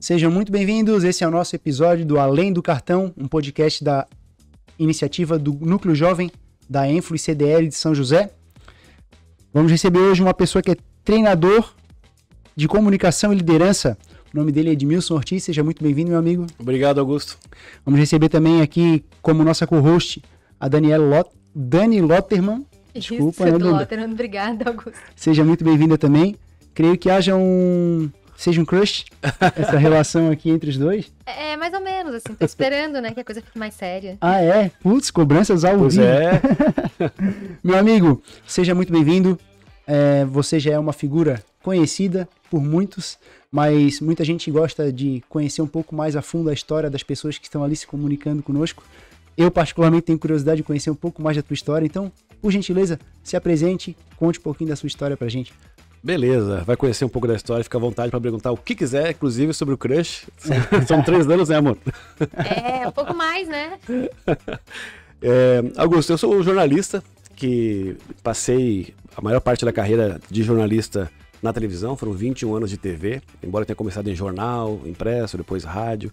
Sejam muito bem-vindos, esse é o nosso episódio do Além do Cartão, um podcast da iniciativa do Núcleo Jovem da Enflo e CDL de São José. Vamos receber hoje uma pessoa que é treinador de comunicação e liderança. O nome dele é Edmilson Ortiz, seja muito bem-vindo, meu amigo. Obrigado, Augusto. Vamos receber também aqui como nossa co-host a Dani Lotterman. Desculpa, Isso, Lotterman, obrigada, Augusto. Seja muito bem-vinda também. Creio que seja um crush, essa relação aqui entre os dois. É, mais ou menos, assim, tô esperando, né, que a coisa fique mais séria. Ah, é? Putz, cobranças ao Pois vivo. é. Meu amigo, seja muito bem-vindo. Você já é uma figura conhecida por muitos, mas muita gente gosta de conhecer um pouco mais a fundo a história das pessoas que estão ali se comunicando conosco. Eu, particularmente, tenho curiosidade de conhecer um pouco mais da tua história, então, por gentileza, se apresente, conte um pouquinho da sua história pra gente. Beleza, vai conhecer um pouco da história, fica à vontade para perguntar o que quiser, inclusive sobre o crush. São 3 anos, né, amor? Um pouco mais, né? Augusto, eu sou um jornalista que passei a maior parte da carreira de jornalista na televisão, foram 21 anos de TV, embora eu tenha começado em jornal, impresso, depois rádio.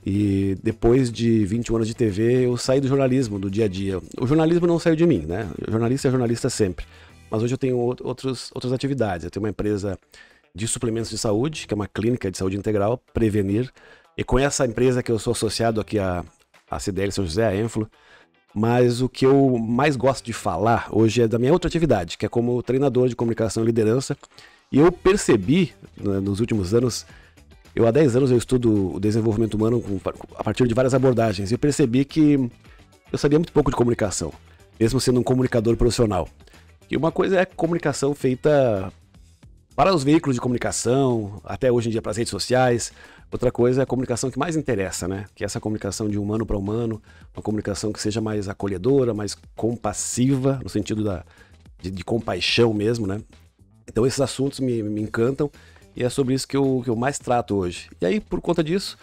E depois de 21 anos de TV, eu saí do jornalismo, do dia a dia. O jornalismo não saiu de mim, né? O jornalista é jornalista sempre. Mas hoje eu tenho outras atividades. Eu tenho uma empresa de suplementos de saúde, que é uma clínica de saúde integral, Prevenir. E com essa empresa que eu sou associado aqui à CDL São José, a Enflo. Mas o que eu mais gosto de falar hoje é da minha outra atividade, que é como treinador de comunicação e liderança. E eu percebi, nos últimos anos, há 10 anos eu estudo o desenvolvimento humano a partir de várias abordagens. E eu percebi que eu sabia muito pouco de comunicação, mesmo sendo um comunicador profissional. E uma coisa é comunicação feita para os veículos de comunicação, até hoje em dia para as redes sociais. Outra coisa é a comunicação que mais interessa, né? Que é essa comunicação de humano para humano, uma comunicação que seja mais acolhedora, mais compassiva, no sentido de compaixão mesmo, né? Então esses assuntos me encantam e é sobre isso que eu mais trato hoje. E aí, por conta disso,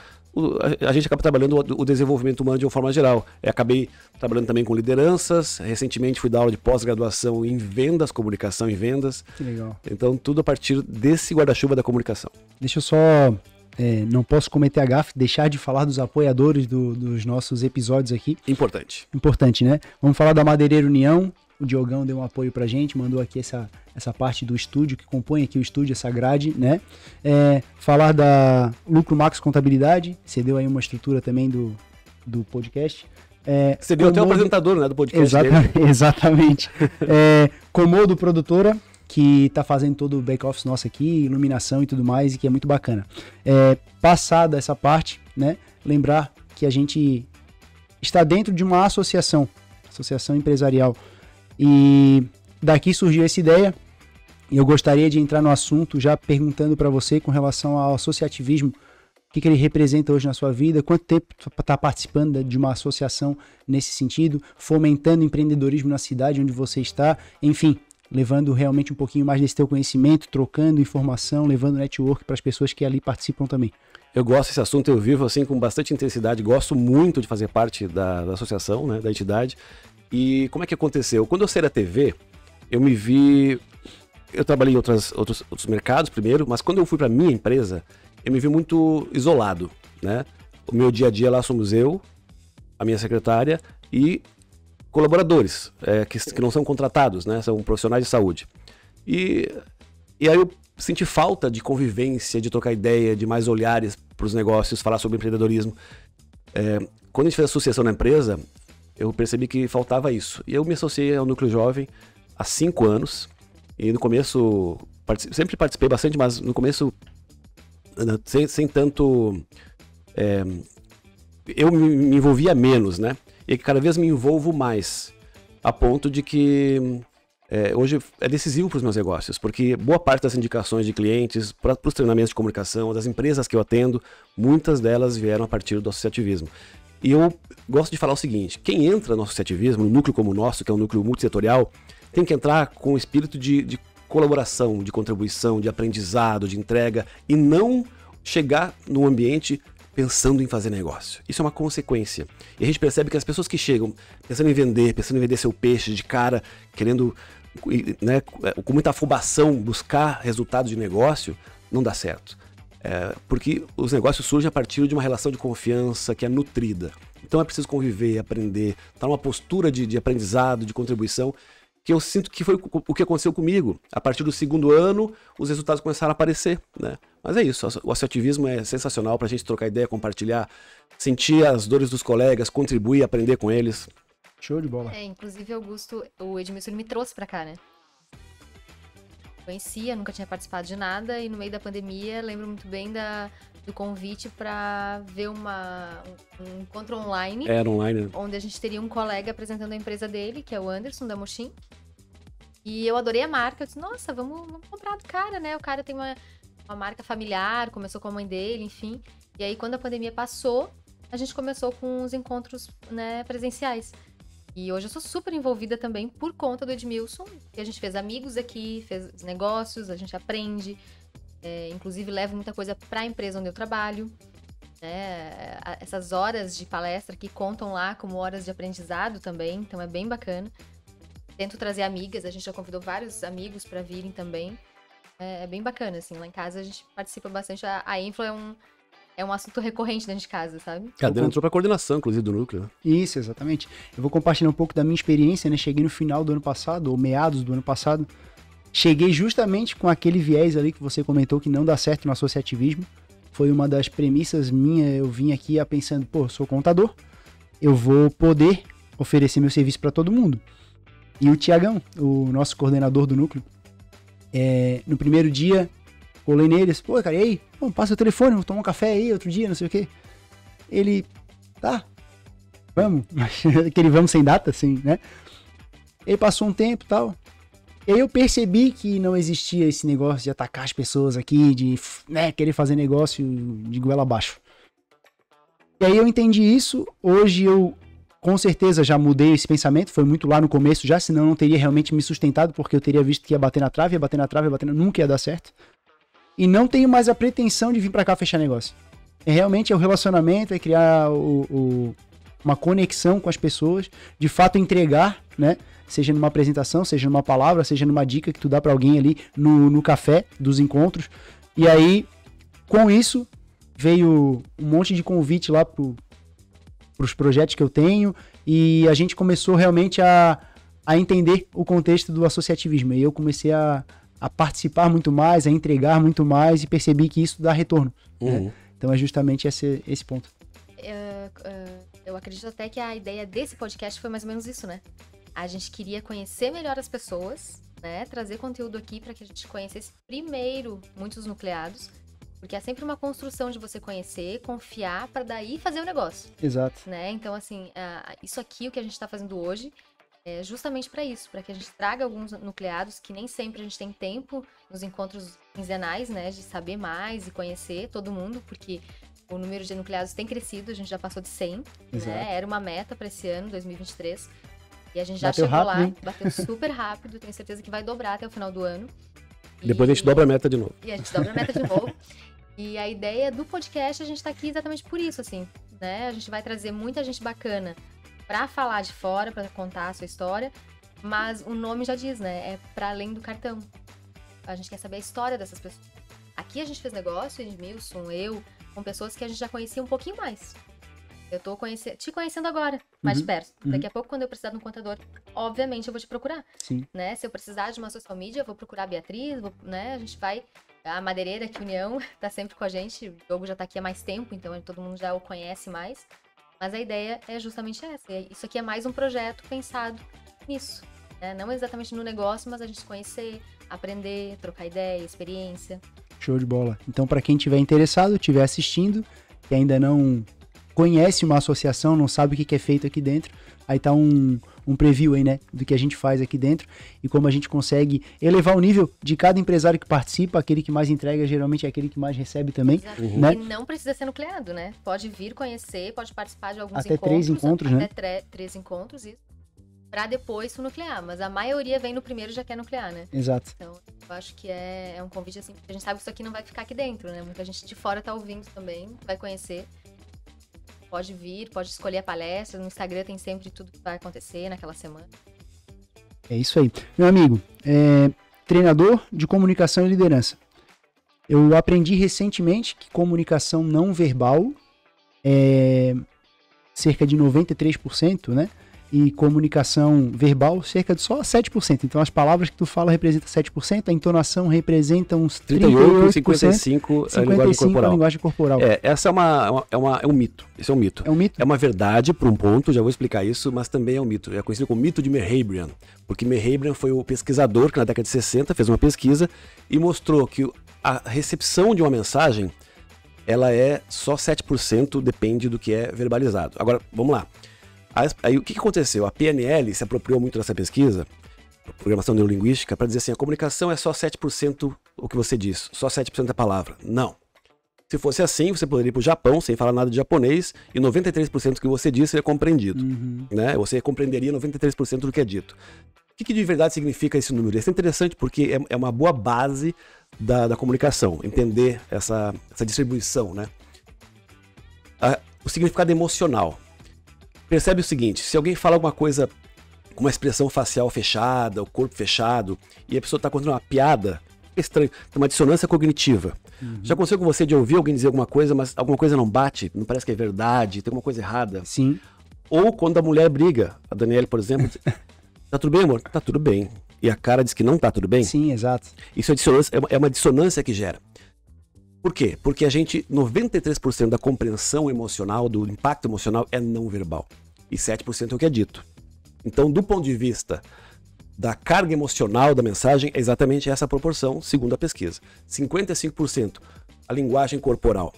a gente acaba trabalhando o desenvolvimento humano de uma forma geral. Acabei trabalhando também com lideranças, recentemente fui dar aula de pós-graduação em vendas, comunicação em vendas. Que legal. Então tudo a partir desse guarda-chuva da comunicação. Deixa eu só, não posso cometer a gafe, deixar de falar dos apoiadores dos nossos episódios aqui. Importante, né? Vamos falar da Madeireira União. O Diogão deu um apoio pra gente, mandou aqui essa parte do estúdio, que compõe aqui o estúdio, essa grade, né? Falar da Lucro Max Contabilidade, você deu aí uma estrutura também do podcast. Você deu até o apresentador, né, do podcast dele. Exatamente. Comodo Produtora, que tá fazendo todo o back-office nosso aqui, iluminação e tudo mais, e que é muito bacana. Passada essa parte, né? Lembrar que a gente está dentro de uma associação empresarial. E daqui surgiu essa ideia, e eu gostaria de entrar no assunto já perguntando para você com relação ao associativismo, o que ele representa hoje na sua vida, quanto tempo está participando de uma associação nesse sentido, fomentando empreendedorismo na cidade onde você está, enfim, levando realmente um pouquinho mais desse teu conhecimento, trocando informação, levando network para as pessoas que ali participam também. Eu gosto desse assunto, eu vivo assim com bastante intensidade, gosto muito de fazer parte da associação, né, da entidade. E como é que aconteceu? Quando eu saí da TV, eu trabalhei em outros mercados primeiro, mas quando eu fui para minha empresa, eu me vi muito isolado, né? O meu dia a dia lá somos eu, a minha secretária e colaboradores, que não são contratados, né? São profissionais de saúde. E aí eu senti falta de convivência, de trocar ideia, de mais olhares para os negócios, falar sobre empreendedorismo. Quando a gente fez a associação na empresa, eu percebi que faltava isso. E eu me associei ao Núcleo Jovem há 5 anos. E no começo, sempre participei bastante, mas no começo, sem tanto... eu me envolvia menos, né? E cada vez me envolvo mais, a ponto de que hoje é decisivo para os meus negócios, porque boa parte das indicações de clientes, para os treinamentos de comunicação, das empresas que eu atendo, muitas delas vieram a partir do associativismo. E eu gosto de falar o seguinte, quem entra no associativismo, no núcleo como o nosso, que é um núcleo multissetorial, tem que entrar com o espírito de colaboração, de contribuição, de aprendizado, de entrega, e não chegar num ambiente pensando em fazer negócio. Isso é uma consequência. E a gente percebe que as pessoas que chegam pensando em vender seu peixe de cara, querendo né, com muita afobação, buscar resultados de negócio, não dá certo. Porque os negócios surgem a partir de uma relação de confiança que é nutrida. Então é preciso conviver, aprender, estar numa postura de aprendizado, de contribuição, que eu sinto que foi o que aconteceu comigo. A partir do 2º ano, os resultados começaram a aparecer, né? Mas é isso, o associativismo é sensacional para a gente trocar ideia, compartilhar, sentir as dores dos colegas, contribuir, aprender com eles. Show de bola. Inclusive, Augusto, o Edmilson me trouxe pra cá, né? Conhecia, nunca tinha participado de nada, e no meio da pandemia, lembro muito bem do convite pra ver um encontro online. Era online, né? Onde a gente teria um colega apresentando a empresa dele, que é o Anderson, da Mochim. E eu adorei a marca, eu disse, nossa, vamos comprar do cara, né? O cara tem uma marca familiar, começou com a mãe dele, enfim. E aí, quando a pandemia passou, a gente começou com os encontros, né, presenciais. E hoje eu sou super envolvida também por conta do Edmilson, que a gente fez amigos aqui, fez negócios, a gente aprende, inclusive levo muita coisa para a empresa onde eu trabalho. Essas horas de palestra que contam lá como horas de aprendizado também, então é bem bacana. Tento trazer amigas, a gente já convidou vários amigos para virem também. É bem bacana, assim, lá em casa a gente participa bastante. A Inflo é um assunto recorrente dentro de casa, sabe? A Adriana entrou pra coordenação, inclusive, do núcleo. Né? Isso, exatamente. Eu vou compartilhar um pouco da minha experiência, né? Cheguei no final do ano passado, ou meados do ano passado. Cheguei justamente com aquele viés ali que você comentou que não dá certo no associativismo. Foi uma das premissas minhas. Eu vim aqui pensando, eu sou contador, eu vou poder oferecer meu serviço para todo mundo. E o Tiagão, o nosso coordenador do núcleo, no primeiro dia, colei nele, disse, cara, e aí? Passa o telefone, vou tomar um café aí outro dia, não sei o quê. Ele, tá, vamos. Aquele vamos sem data, assim, né? Ele passou um tempo e tal. E aí eu percebi que não existia esse negócio de atacar as pessoas aqui, de querer fazer negócio de goela abaixo. E aí eu entendi isso. Hoje eu, com certeza, já mudei esse pensamento. Foi muito lá no começo já, senão eu não teria realmente me sustentado, porque eu teria visto que ia bater na trave, nunca ia dar certo. E não tenho mais a pretensão de vir pra cá fechar negócio. Realmente é o relacionamento, é criar uma conexão com as pessoas, de fato entregar, né? Seja numa apresentação, seja numa palavra, seja numa dica que tu dá pra alguém ali no café dos encontros. E aí, com isso, veio um monte de convite lá pros projetos que eu tenho, e a gente começou realmente a entender o contexto do associativismo. E eu comecei a participar muito mais, a entregar muito mais, e percebi que isso dá retorno. Né? Então é justamente esse ponto. Eu acredito até que a ideia desse podcast foi mais ou menos isso, né? A gente queria conhecer melhor as pessoas, né? Trazer conteúdo aqui para que a gente conhecesse primeiro muitos nucleados, porque é sempre uma construção de você conhecer, confiar, para daí fazer o negócio. Exato. Né? Então, assim, isso aqui, o que a gente está fazendo hoje, é justamente para isso, para que a gente traga alguns nucleados que nem sempre a gente tem tempo nos encontros quinzenais, né? De saber mais e conhecer todo mundo, porque o número de nucleados tem crescido, a gente já passou de 100, né? Era uma meta para esse ano, 2023. E a gente já bateu chegou rápido, lá, hein? bateu super rápido, tenho certeza que vai dobrar até o final do ano. Depois a gente dobra a meta de novo. E a gente dobra a meta de novo. E a ideia do podcast, a gente tá aqui exatamente por isso, assim, né? A gente vai trazer muita gente bacana pra falar de fora, pra contar a sua história, mas o nome já diz, né? É pra além do cartão. A gente quer saber a história dessas pessoas. Aqui a gente fez negócio, Edmilson, eu, com pessoas que a gente já conhecia um pouquinho mais. Eu tô te conhecendo agora, mais de perto. Daqui a pouco, quando eu precisar de um contador, obviamente eu vou te procurar. Sim. Né? Se eu precisar de uma social media, eu vou procurar a Beatriz, né? A gente vai... A Madeireira, que União, tá sempre com a gente. O Diogo já tá aqui há mais tempo, então todo mundo já o conhece mais. Mas a ideia é justamente essa. Isso aqui é mais um projeto pensado nisso. Né? Não exatamente no negócio, mas a gente se conhecer, aprender, trocar ideia, experiência. Show de bola. Então, para quem estiver interessado, estiver assistindo, que ainda não conhece uma associação, não sabe o que é feito aqui dentro, aí tá um preview aí, né, do que a gente faz aqui dentro e como a gente consegue elevar o nível de cada empresário que participa. Aquele que mais entrega geralmente é aquele que mais recebe também. Né? E não precisa ser nucleado, né? Pode vir conhecer, pode participar de alguns até encontros. 3 encontros, né? Até 3 encontros, isso. Pra depois se nuclear. Mas a maioria vem no primeiro e já quer nuclear, né? Exato. Então, eu acho que é um convite assim, porque a gente sabe que isso aqui não vai ficar aqui dentro, né? Muita gente de fora tá ouvindo também, vai conhecer. Pode vir, pode escolher a palestra. No Instagram tem sempre tudo que vai acontecer naquela semana. É isso aí. Meu amigo, treinador de comunicação e liderança. Eu aprendi recentemente que comunicação não verbal é cerca de 93%, né? E comunicação verbal cerca de só 7%. Então as palavras que tu fala representam 7%, a entonação representa uns 38%, 55% a linguagem corporal. A linguagem corporal. Essa é um mito. Esse é um mito. É um mito? É uma verdade por um ponto, já vou explicar isso, mas também é um mito. É conhecido como mito de Mehabrian, porque Mehabrian foi o pesquisador que na década de 60 fez uma pesquisa e mostrou que a recepção de uma mensagem ela é só 7%, depende do que é verbalizado. Agora, vamos lá. Aí o que aconteceu? A PNL se apropriou muito dessa pesquisa, programação neurolinguística, para dizer assim, a comunicação é só 7% o que você diz, só 7% da palavra. Não. Se fosse assim, você poderia ir para o Japão sem falar nada de japonês e 93% do que você diz seria compreendido. Né? Você compreenderia 93% do que é dito. O que de verdade significa esse número? Isso é interessante porque é uma boa base da comunicação, entender essa distribuição. Né? O significado emocional. Percebe o seguinte, se alguém fala alguma coisa com uma expressão facial fechada, o corpo fechado, e a pessoa está contando uma piada, é estranho, tem uma dissonância cognitiva. Já aconteceu com você de ouvir alguém dizer alguma coisa, mas alguma coisa não bate, não parece que é verdade, tem alguma coisa errada? Sim. Ou quando a mulher briga, a Daniele, por exemplo, diz, tá tudo bem, amor? Tá tudo bem. E a cara diz que não tá tudo bem? Sim, exato. Isso é uma dissonância que gera. Por quê? Porque 93% da compreensão emocional, do impacto emocional é não verbal. E 7% é o que é dito. Então, do ponto de vista da carga emocional da mensagem, é exatamente essa proporção, segundo a pesquisa. 55% a linguagem corporal.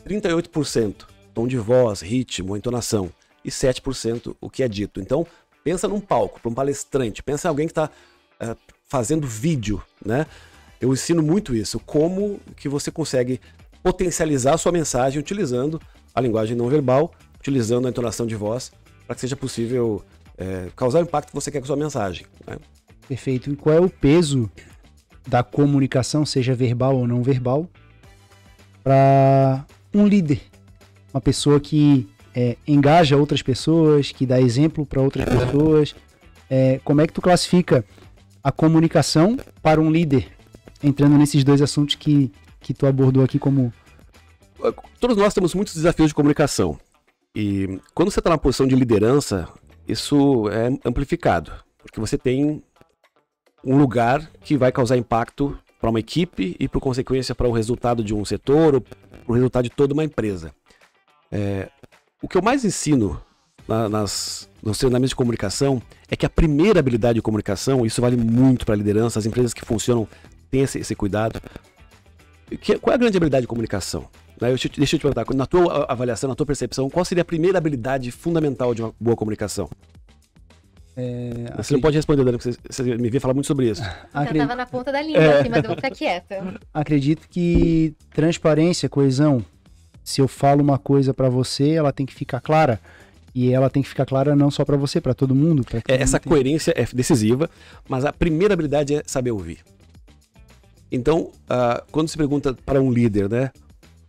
38% tom de voz, ritmo, entonação. E 7% o que é dito. Então, pensa num palco, para um palestrante. Pensa em alguém que está fazendo vídeo, né? Eu ensino muito isso, como que você consegue potencializar a sua mensagem utilizando a linguagem não verbal, utilizando a entonação de voz, para que seja possível causar o impacto que você quer com a sua mensagem. Né? Perfeito. E qual é o peso da comunicação, seja verbal ou não verbal, para um líder? Uma pessoa que engaja outras pessoas, que dá exemplo para outras pessoas. Como é que tu classifica a comunicação para um líder? Entrando nesses dois assuntos que tu abordou aqui como... Todos nós temos muitos desafios de comunicação. E quando você está na posição de liderança, isso é amplificado. Porque você tem um lugar que vai causar impacto para uma equipe e, por consequência, para o resultado de um setor ou para o resultado de toda uma empresa. O que eu mais ensino nos treinamentos de comunicação é que a primeira habilidade de comunicação, isso vale muito para a liderança, as empresas que funcionam têm esse cuidado. Qual é a grande habilidade de comunicação? Deixa eu te perguntar, na tua avaliação, na tua percepção, qual seria a primeira habilidade fundamental de uma boa comunicação? Você não pode responder, Dani, porque você me vê falar muito sobre isso. Eu estava na ponta da língua aqui, mas eu vou ficar quieta. Acredito que transparência, coesão, se eu falo uma coisa para você, ela tem que ficar clara. E ela tem que ficar clara não só para você, para todo mundo. Essa coerência é decisiva, mas a primeira habilidade é saber ouvir. Então, quando se pergunta para um líder, né?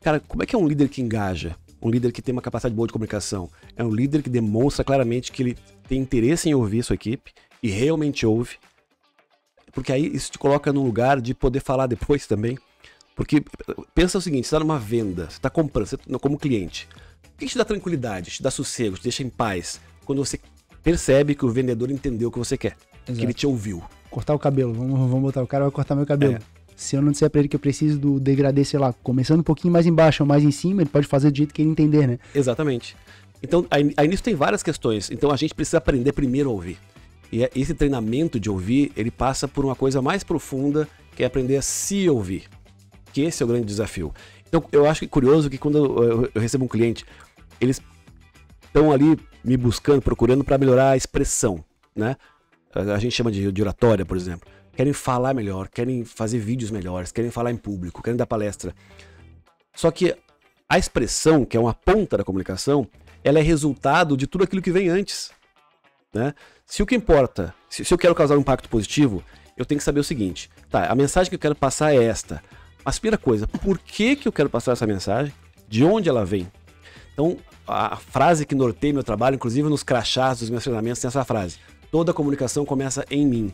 Cara, como é que é um líder que engaja? Um líder que tem uma capacidade boa de comunicação? É um líder que demonstra claramente que ele tem interesse em ouvir a sua equipe e realmente ouve. Porque aí isso te coloca num lugar de poder falar depois também. Porque pensa o seguinte, você está numa venda, você está comprando, você, como cliente. O que te dá tranquilidade, te dá sossego, te deixa em paz? Quando você percebe que o vendedor entendeu o que você quer, que ele te ouviu. Cortar o cabelo, vamos botar, o cara vai cortar meu cabelo. Se eu não disser pra ele que eu preciso do degradê, sei lá, começando um pouquinho mais embaixo ou mais em cima, ele pode fazer do jeito que ele entender, né? Exatamente. Então, aí nisso tem várias questões. Então a gente precisa aprender primeiro a ouvir. E esse treinamento de ouvir, ele passa por uma coisa mais profunda, que é aprender a se ouvir. Que esse é o grande desafio. Então eu acho que é curioso que quando eu recebo um cliente, eles estão ali me buscando, procurando para melhorar a expressão, né? A gente chama de oratória, por exemplo. Querem falar melhor, querem fazer vídeos melhores, querem falar em público, querem dar palestra. Só que a expressão, que é uma ponta da comunicação, ela é resultado de tudo aquilo que vem antes. Né? Se o que importa, se eu quero causar um impacto positivo, eu tenho que saber o seguinte. Tá, a mensagem que eu quero passar é esta. Mas primeira coisa, por que eu quero passar essa mensagem? De onde ela vem? Então, a frase que norteia meu trabalho, inclusive nos crachás dos meus treinamentos, tem essa frase. Toda comunicação começa em mim.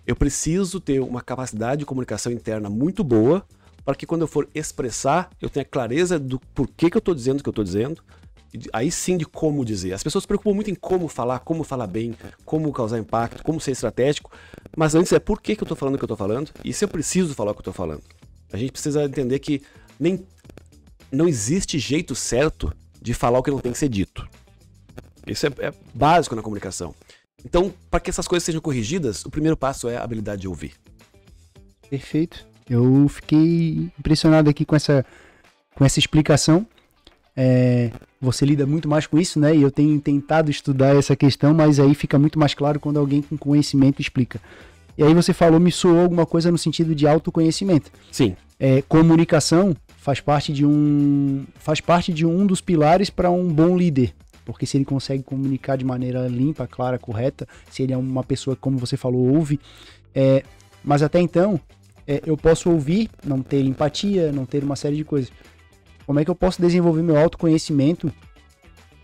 Eu preciso ter uma capacidade de comunicação interna muito boa para que quando eu for expressar, eu tenha clareza do porquê que eu estou dizendo o que eu estou dizendo, aí sim de como dizer. As pessoas se preocupam muito em como falar bem, como causar impacto, como ser estratégico, mas antes é por que eu estou falando o que eu estou falando e se eu preciso falar o que eu estou falando. A gente precisa entender que não existe jeito certo de falar o que não tem que ser dito. Isso é básico na comunicação. Então, para que essas coisas sejam corrigidas, o primeiro passo é a habilidade de ouvir. Perfeito. Eu fiquei impressionado aqui com essa explicação. Você lida muito mais com isso, né? E eu tenho tentado estudar essa questão, mas aí fica muito mais claro quando alguém com conhecimento explica. E aí você falou, me soou alguma coisa no sentido de autoconhecimento. Sim. Comunicação faz parte de um dos pilares para um bom líder. Porque se ele consegue comunicar de maneira limpa, clara, correta, se ele é uma pessoa, como você falou, ouve. Mas até então, eu posso ouvir, não ter empatia, não ter uma série de coisas. Como é que eu posso desenvolver meu autoconhecimento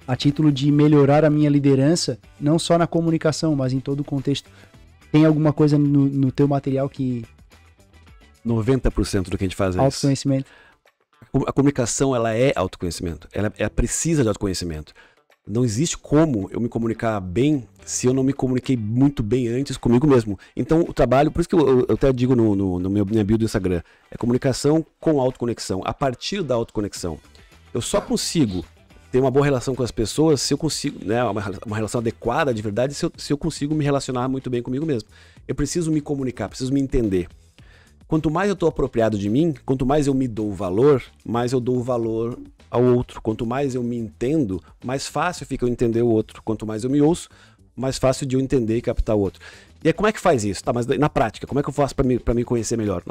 a título de melhorar a minha liderança, não só na comunicação, mas em todo o contexto? Tem alguma coisa no teu material que... 90% do que a gente faz é autoconhecimento. Isso. A comunicação, ela é autoconhecimento. Ela precisa de autoconhecimento. Não existe como eu me comunicar bem se eu não me comuniquei muito bem antes comigo mesmo. Então, o trabalho, por isso que eu até digo minha bio do Instagram, é comunicação com autoconexão. A partir da autoconexão, eu só consigo ter uma boa relação com as pessoas se eu consigo, né, uma relação adequada de verdade, se eu consigo me relacionar muito bem comigo mesmo. Eu preciso me comunicar, preciso me entender. Quanto mais eu estou apropriado de mim, quanto mais eu me dou valor, mais eu dou valor ao outro. Quanto mais eu me entendo, mais fácil fica eu entender o outro. Quanto mais eu me ouço, mais fácil de eu entender e captar o outro. E aí, como é que faz isso? Tá, mas na prática, como é que eu faço para me conhecer melhor?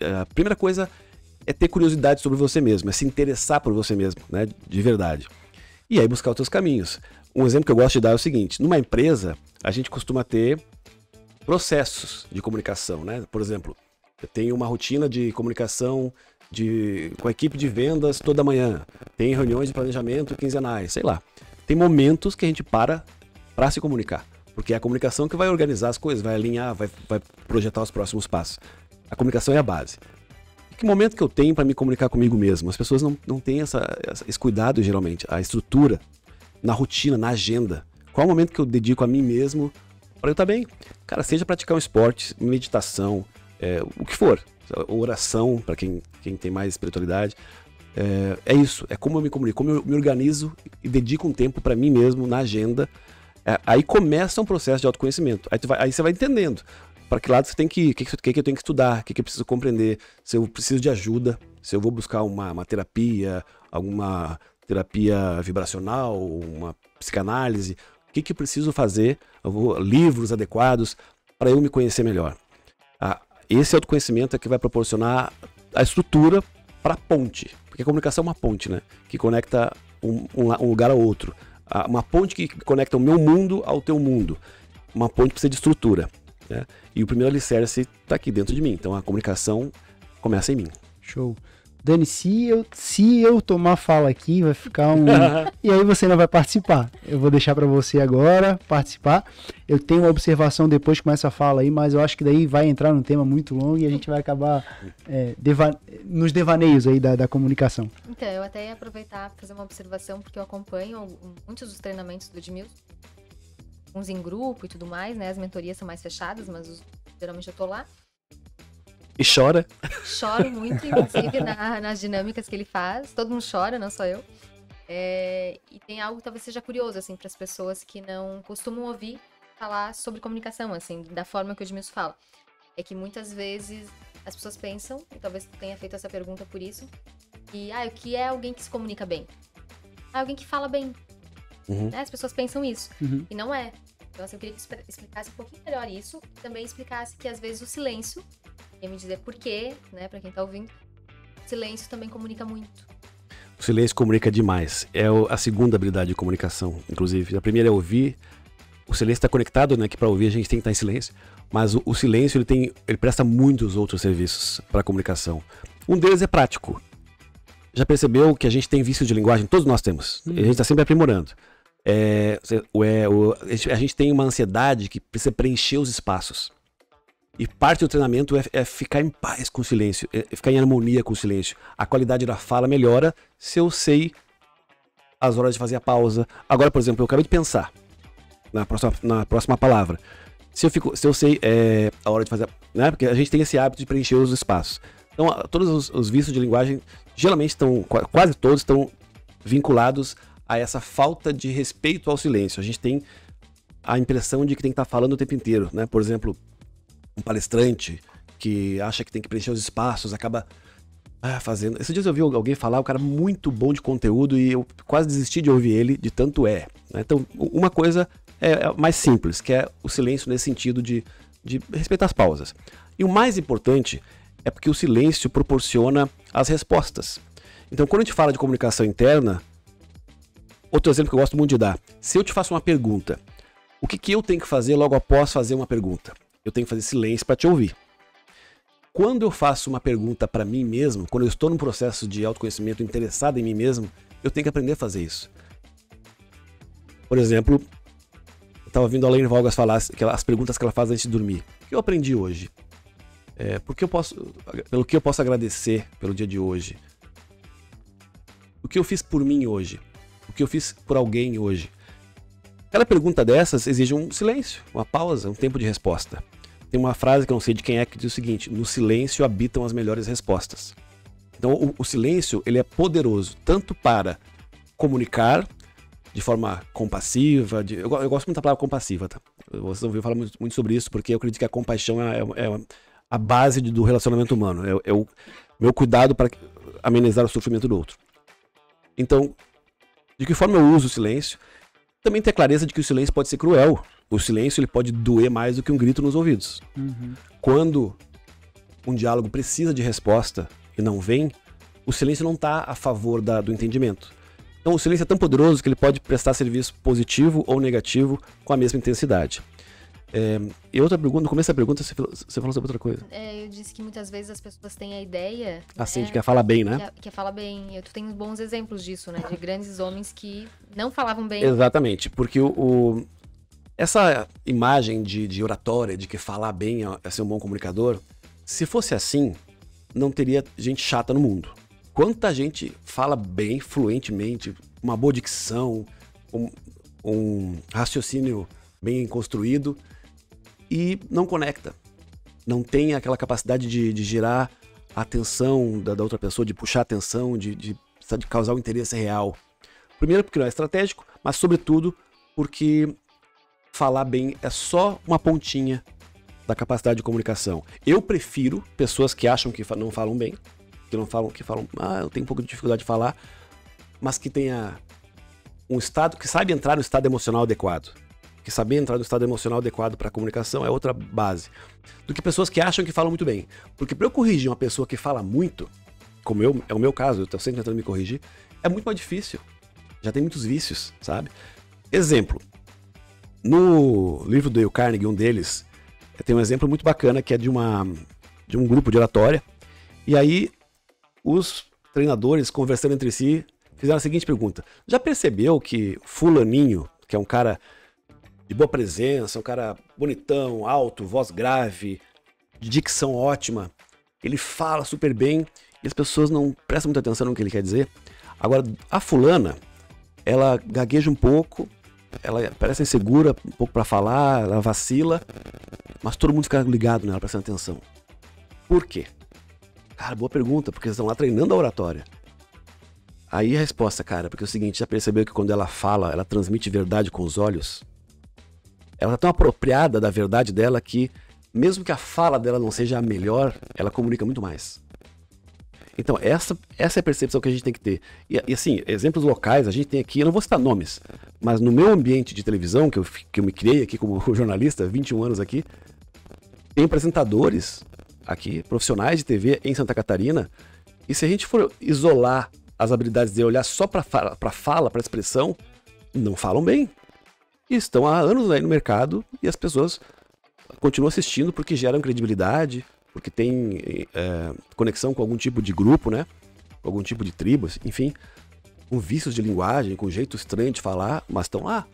A primeira coisa é ter curiosidade sobre você mesmo, é se interessar por você mesmo, né, de verdade. E aí buscar os seus caminhos. Um exemplo que eu gosto de dar é o seguinte: numa empresa, a gente costuma ter processos de comunicação, né? Por exemplo, eu tenho uma rotina de comunicação com a equipe de vendas toda manhã. Tem reuniões de planejamento quinzenais, sei lá. Tem momentos que a gente para se comunicar. Porque é a comunicação que vai organizar as coisas, vai alinhar, vai projetar os próximos passos. A comunicação é a base. E que momento que eu tenho para me comunicar comigo mesmo? As pessoas não têm esse cuidado, geralmente. A estrutura, na rotina, na agenda. Qual é o momento que eu dedico a mim mesmo para eu estar bem? Cara, seja praticar um esporte, meditação, o que for. Oração, para quem tem mais espiritualidade. É isso, é como eu me comunico, como eu me organizo e dedico um tempo para mim mesmo na agenda. Aí começa um processo de autoconhecimento. Aí você vai entendendo para que lado você tem que ir, o que eu tenho que estudar, o que eu preciso compreender, se eu preciso de ajuda, se eu vou buscar uma terapia, alguma terapia vibracional, uma psicanálise, o que eu preciso fazer, livros adequados para eu me conhecer melhor. Esse autoconhecimento é que vai proporcionar a estrutura para a ponte, porque a comunicação é uma ponte, né, que conecta um lugar ao outro. Uma ponte que conecta o meu mundo ao teu mundo. Uma ponte precisa de estrutura, né? E o primeiro alicerce está aqui dentro de mim. Então a comunicação começa em mim. Show. Dani, se eu tomar fala aqui, vai ficar um... E aí você não vai participar. Eu vou deixar para você agora participar. Eu tenho uma observação depois com essa fala aí, mas eu acho que daí vai entrar num tema muito longo e a gente vai acabar nos devaneios aí da comunicação. Então, eu até ia aproveitar para fazer uma observação, porque eu acompanho muitos dos treinamentos do Edmilson, uns em grupo e tudo mais, né? As mentorias são mais fechadas, mas geralmente eu tô lá. E chora. Choro muito, inclusive, nas dinâmicas que ele faz. Todo mundo chora, não só eu. E tem algo que talvez seja curioso, assim, para as pessoas que não costumam ouvir falar sobre comunicação, assim, da forma que o Edmilson fala. É que muitas vezes as pessoas pensam, e talvez tu tenha feito essa pergunta por isso, que, o que é alguém que se comunica bem? Alguém que fala bem. Uhum. Né? As pessoas pensam isso. Uhum. E não é. Então, assim, eu queria que explicasse um pouquinho melhor isso, e também explicasse que, às vezes, o silêncio, e me dizer por quê, né, pra quem tá ouvindo, o silêncio também comunica muito. O silêncio comunica demais. É a segunda habilidade de comunicação, inclusive. A primeira é ouvir. O silêncio está conectado, né, que para ouvir a gente tem que estar em silêncio. Mas o silêncio, ele presta muitos outros serviços para a comunicação. Um deles é prático. Já percebeu que a gente tem vício de linguagem? Todos nós temos. E a gente está sempre aprimorando. A gente tem uma ansiedade que precisa preencher os espaços. E parte do treinamento é ficar em paz com o silêncio, é ficar em harmonia com o silêncio. A qualidade da fala melhora se eu sei as horas de fazer a pausa. Agora, por exemplo, eu acabei de pensar na próxima palavra. Se eu sei a hora de fazer, né? Porque a gente tem esse hábito de preencher os espaços. Então, todos os vícios de linguagem, geralmente quase todos estão vinculados a essa falta de respeito ao silêncio. A gente tem a impressão de que tem que estar falando o tempo inteiro, né? Por exemplo, um palestrante que acha que tem que preencher os espaços, acaba fazendo... Esses dias eu vi alguém falar, um cara muito bom de conteúdo, e eu quase desisti de ouvir ele, de tanto né? Então, uma coisa é mais simples, que é o silêncio nesse sentido de respeitar as pausas. E o mais importante é porque o silêncio proporciona as respostas. Então, quando a gente fala de comunicação interna, outro exemplo que eu gosto muito de dar, se eu te faço uma pergunta, o que eu tenho que fazer logo após fazer uma pergunta? Eu tenho que fazer silêncio para te ouvir. Quando eu faço uma pergunta para mim mesmo, quando eu estou num processo de autoconhecimento interessado em mim mesmo, eu tenho que aprender a fazer isso. Por exemplo, eu estava ouvindo a Elaine Vargas falar as perguntas que ela faz antes de dormir. O que eu aprendi hoje? Pelo que eu posso agradecer pelo dia de hoje? O que eu fiz por mim hoje? O que eu fiz por alguém hoje? Cada pergunta dessas exige um silêncio, uma pausa, um tempo de resposta. Tem uma frase que eu não sei de quem é que diz o seguinte: no silêncio habitam as melhores respostas. Então o silêncio, ele é poderoso tanto para comunicar de forma compassiva, eu gosto muito da palavra compassiva, tá? Vocês vão ver eu falar muito sobre isso, porque eu acredito que a compaixão é a base do relacionamento humano, é o meu cuidado para amenizar o sofrimento do outro. Então, de que forma eu uso o silêncio? Também ter clareza de que o silêncio pode ser cruel. O silêncio ele pode doer mais do que um grito nos ouvidos. Uhum. Quando um diálogo precisa de resposta e não vem, o silêncio não está a favor do entendimento. Então o silêncio é tão poderoso que ele pode prestar serviço positivo ou negativo com a mesma intensidade. E outra pergunta, no começo da pergunta você falou sobre outra coisa. Eu disse que muitas vezes as pessoas têm a ideia... Assim, né, de que quer falar bem, né? Quer falar bem. Tu tem bons exemplos disso, né? De grandes homens que não falavam bem. Exatamente, porque essa imagem de oratória, de que falar bem é ser um bom comunicador, se fosse assim, não teria gente chata no mundo. Quanta gente fala bem, fluentemente, uma boa dicção, um raciocínio bem construído, e não conecta. Não tem aquela capacidade de gerar a atenção da outra pessoa, de puxar a atenção, de causar um interesse real. Primeiro porque não é estratégico, mas sobretudo porque falar bem é só uma pontinha da capacidade de comunicação. Eu prefiro pessoas que acham que não falam bem, que falam, eu tenho um pouco de dificuldade de falar, mas que tenha um estado, que saiba entrar no estado emocional adequado. Que saber entrar no estado emocional adequado para a comunicação é outra base. Do que pessoas que acham que falam muito bem. Porque para eu corrigir uma pessoa que fala muito, como é o meu caso, eu estou sempre tentando me corrigir, é muito mais difícil. Já tem muitos vícios, sabe? Exemplo. No livro do Dale Carnegie, um deles, tem um exemplo muito bacana que é de um grupo de oratória. E aí, os treinadores, conversando entre si, fizeram a seguinte pergunta: já percebeu que fulaninho, que é um cara de boa presença, um cara bonitão, alto, voz grave, de dicção ótima, ele fala super bem e as pessoas não prestam muita atenção no que ele quer dizer? Agora, a fulana, ela gagueja um pouco, ela parece insegura um pouco para falar, ela vacila, mas todo mundo fica ligado nela, prestando atenção. Por quê? Cara, boa pergunta, porque eles estão lá treinando a oratória. Aí a resposta, cara, porque é o seguinte: já percebeu que quando ela fala, ela transmite verdade com os olhos? Ela tá tão apropriada da verdade dela que, mesmo que a fala dela não seja a melhor, ela comunica muito mais. Então, essa é a percepção que a gente tem que ter. E assim, exemplos locais, a gente tem aqui, eu não vou citar nomes, mas no meu ambiente de televisão, que eu me criei aqui como jornalista, 21 anos aqui, tem apresentadores aqui, profissionais de TV em Santa Catarina, e se a gente for isolar as habilidades de olhar só para fala, para expressão, não falam bem. E estão há anos aí no mercado e as pessoas continuam assistindo porque geram credibilidade, porque tem conexão com algum tipo de grupo, né? Com algum tipo de tribo, enfim. com vícios de linguagem, com jeito estranho de falar, mas estão lá.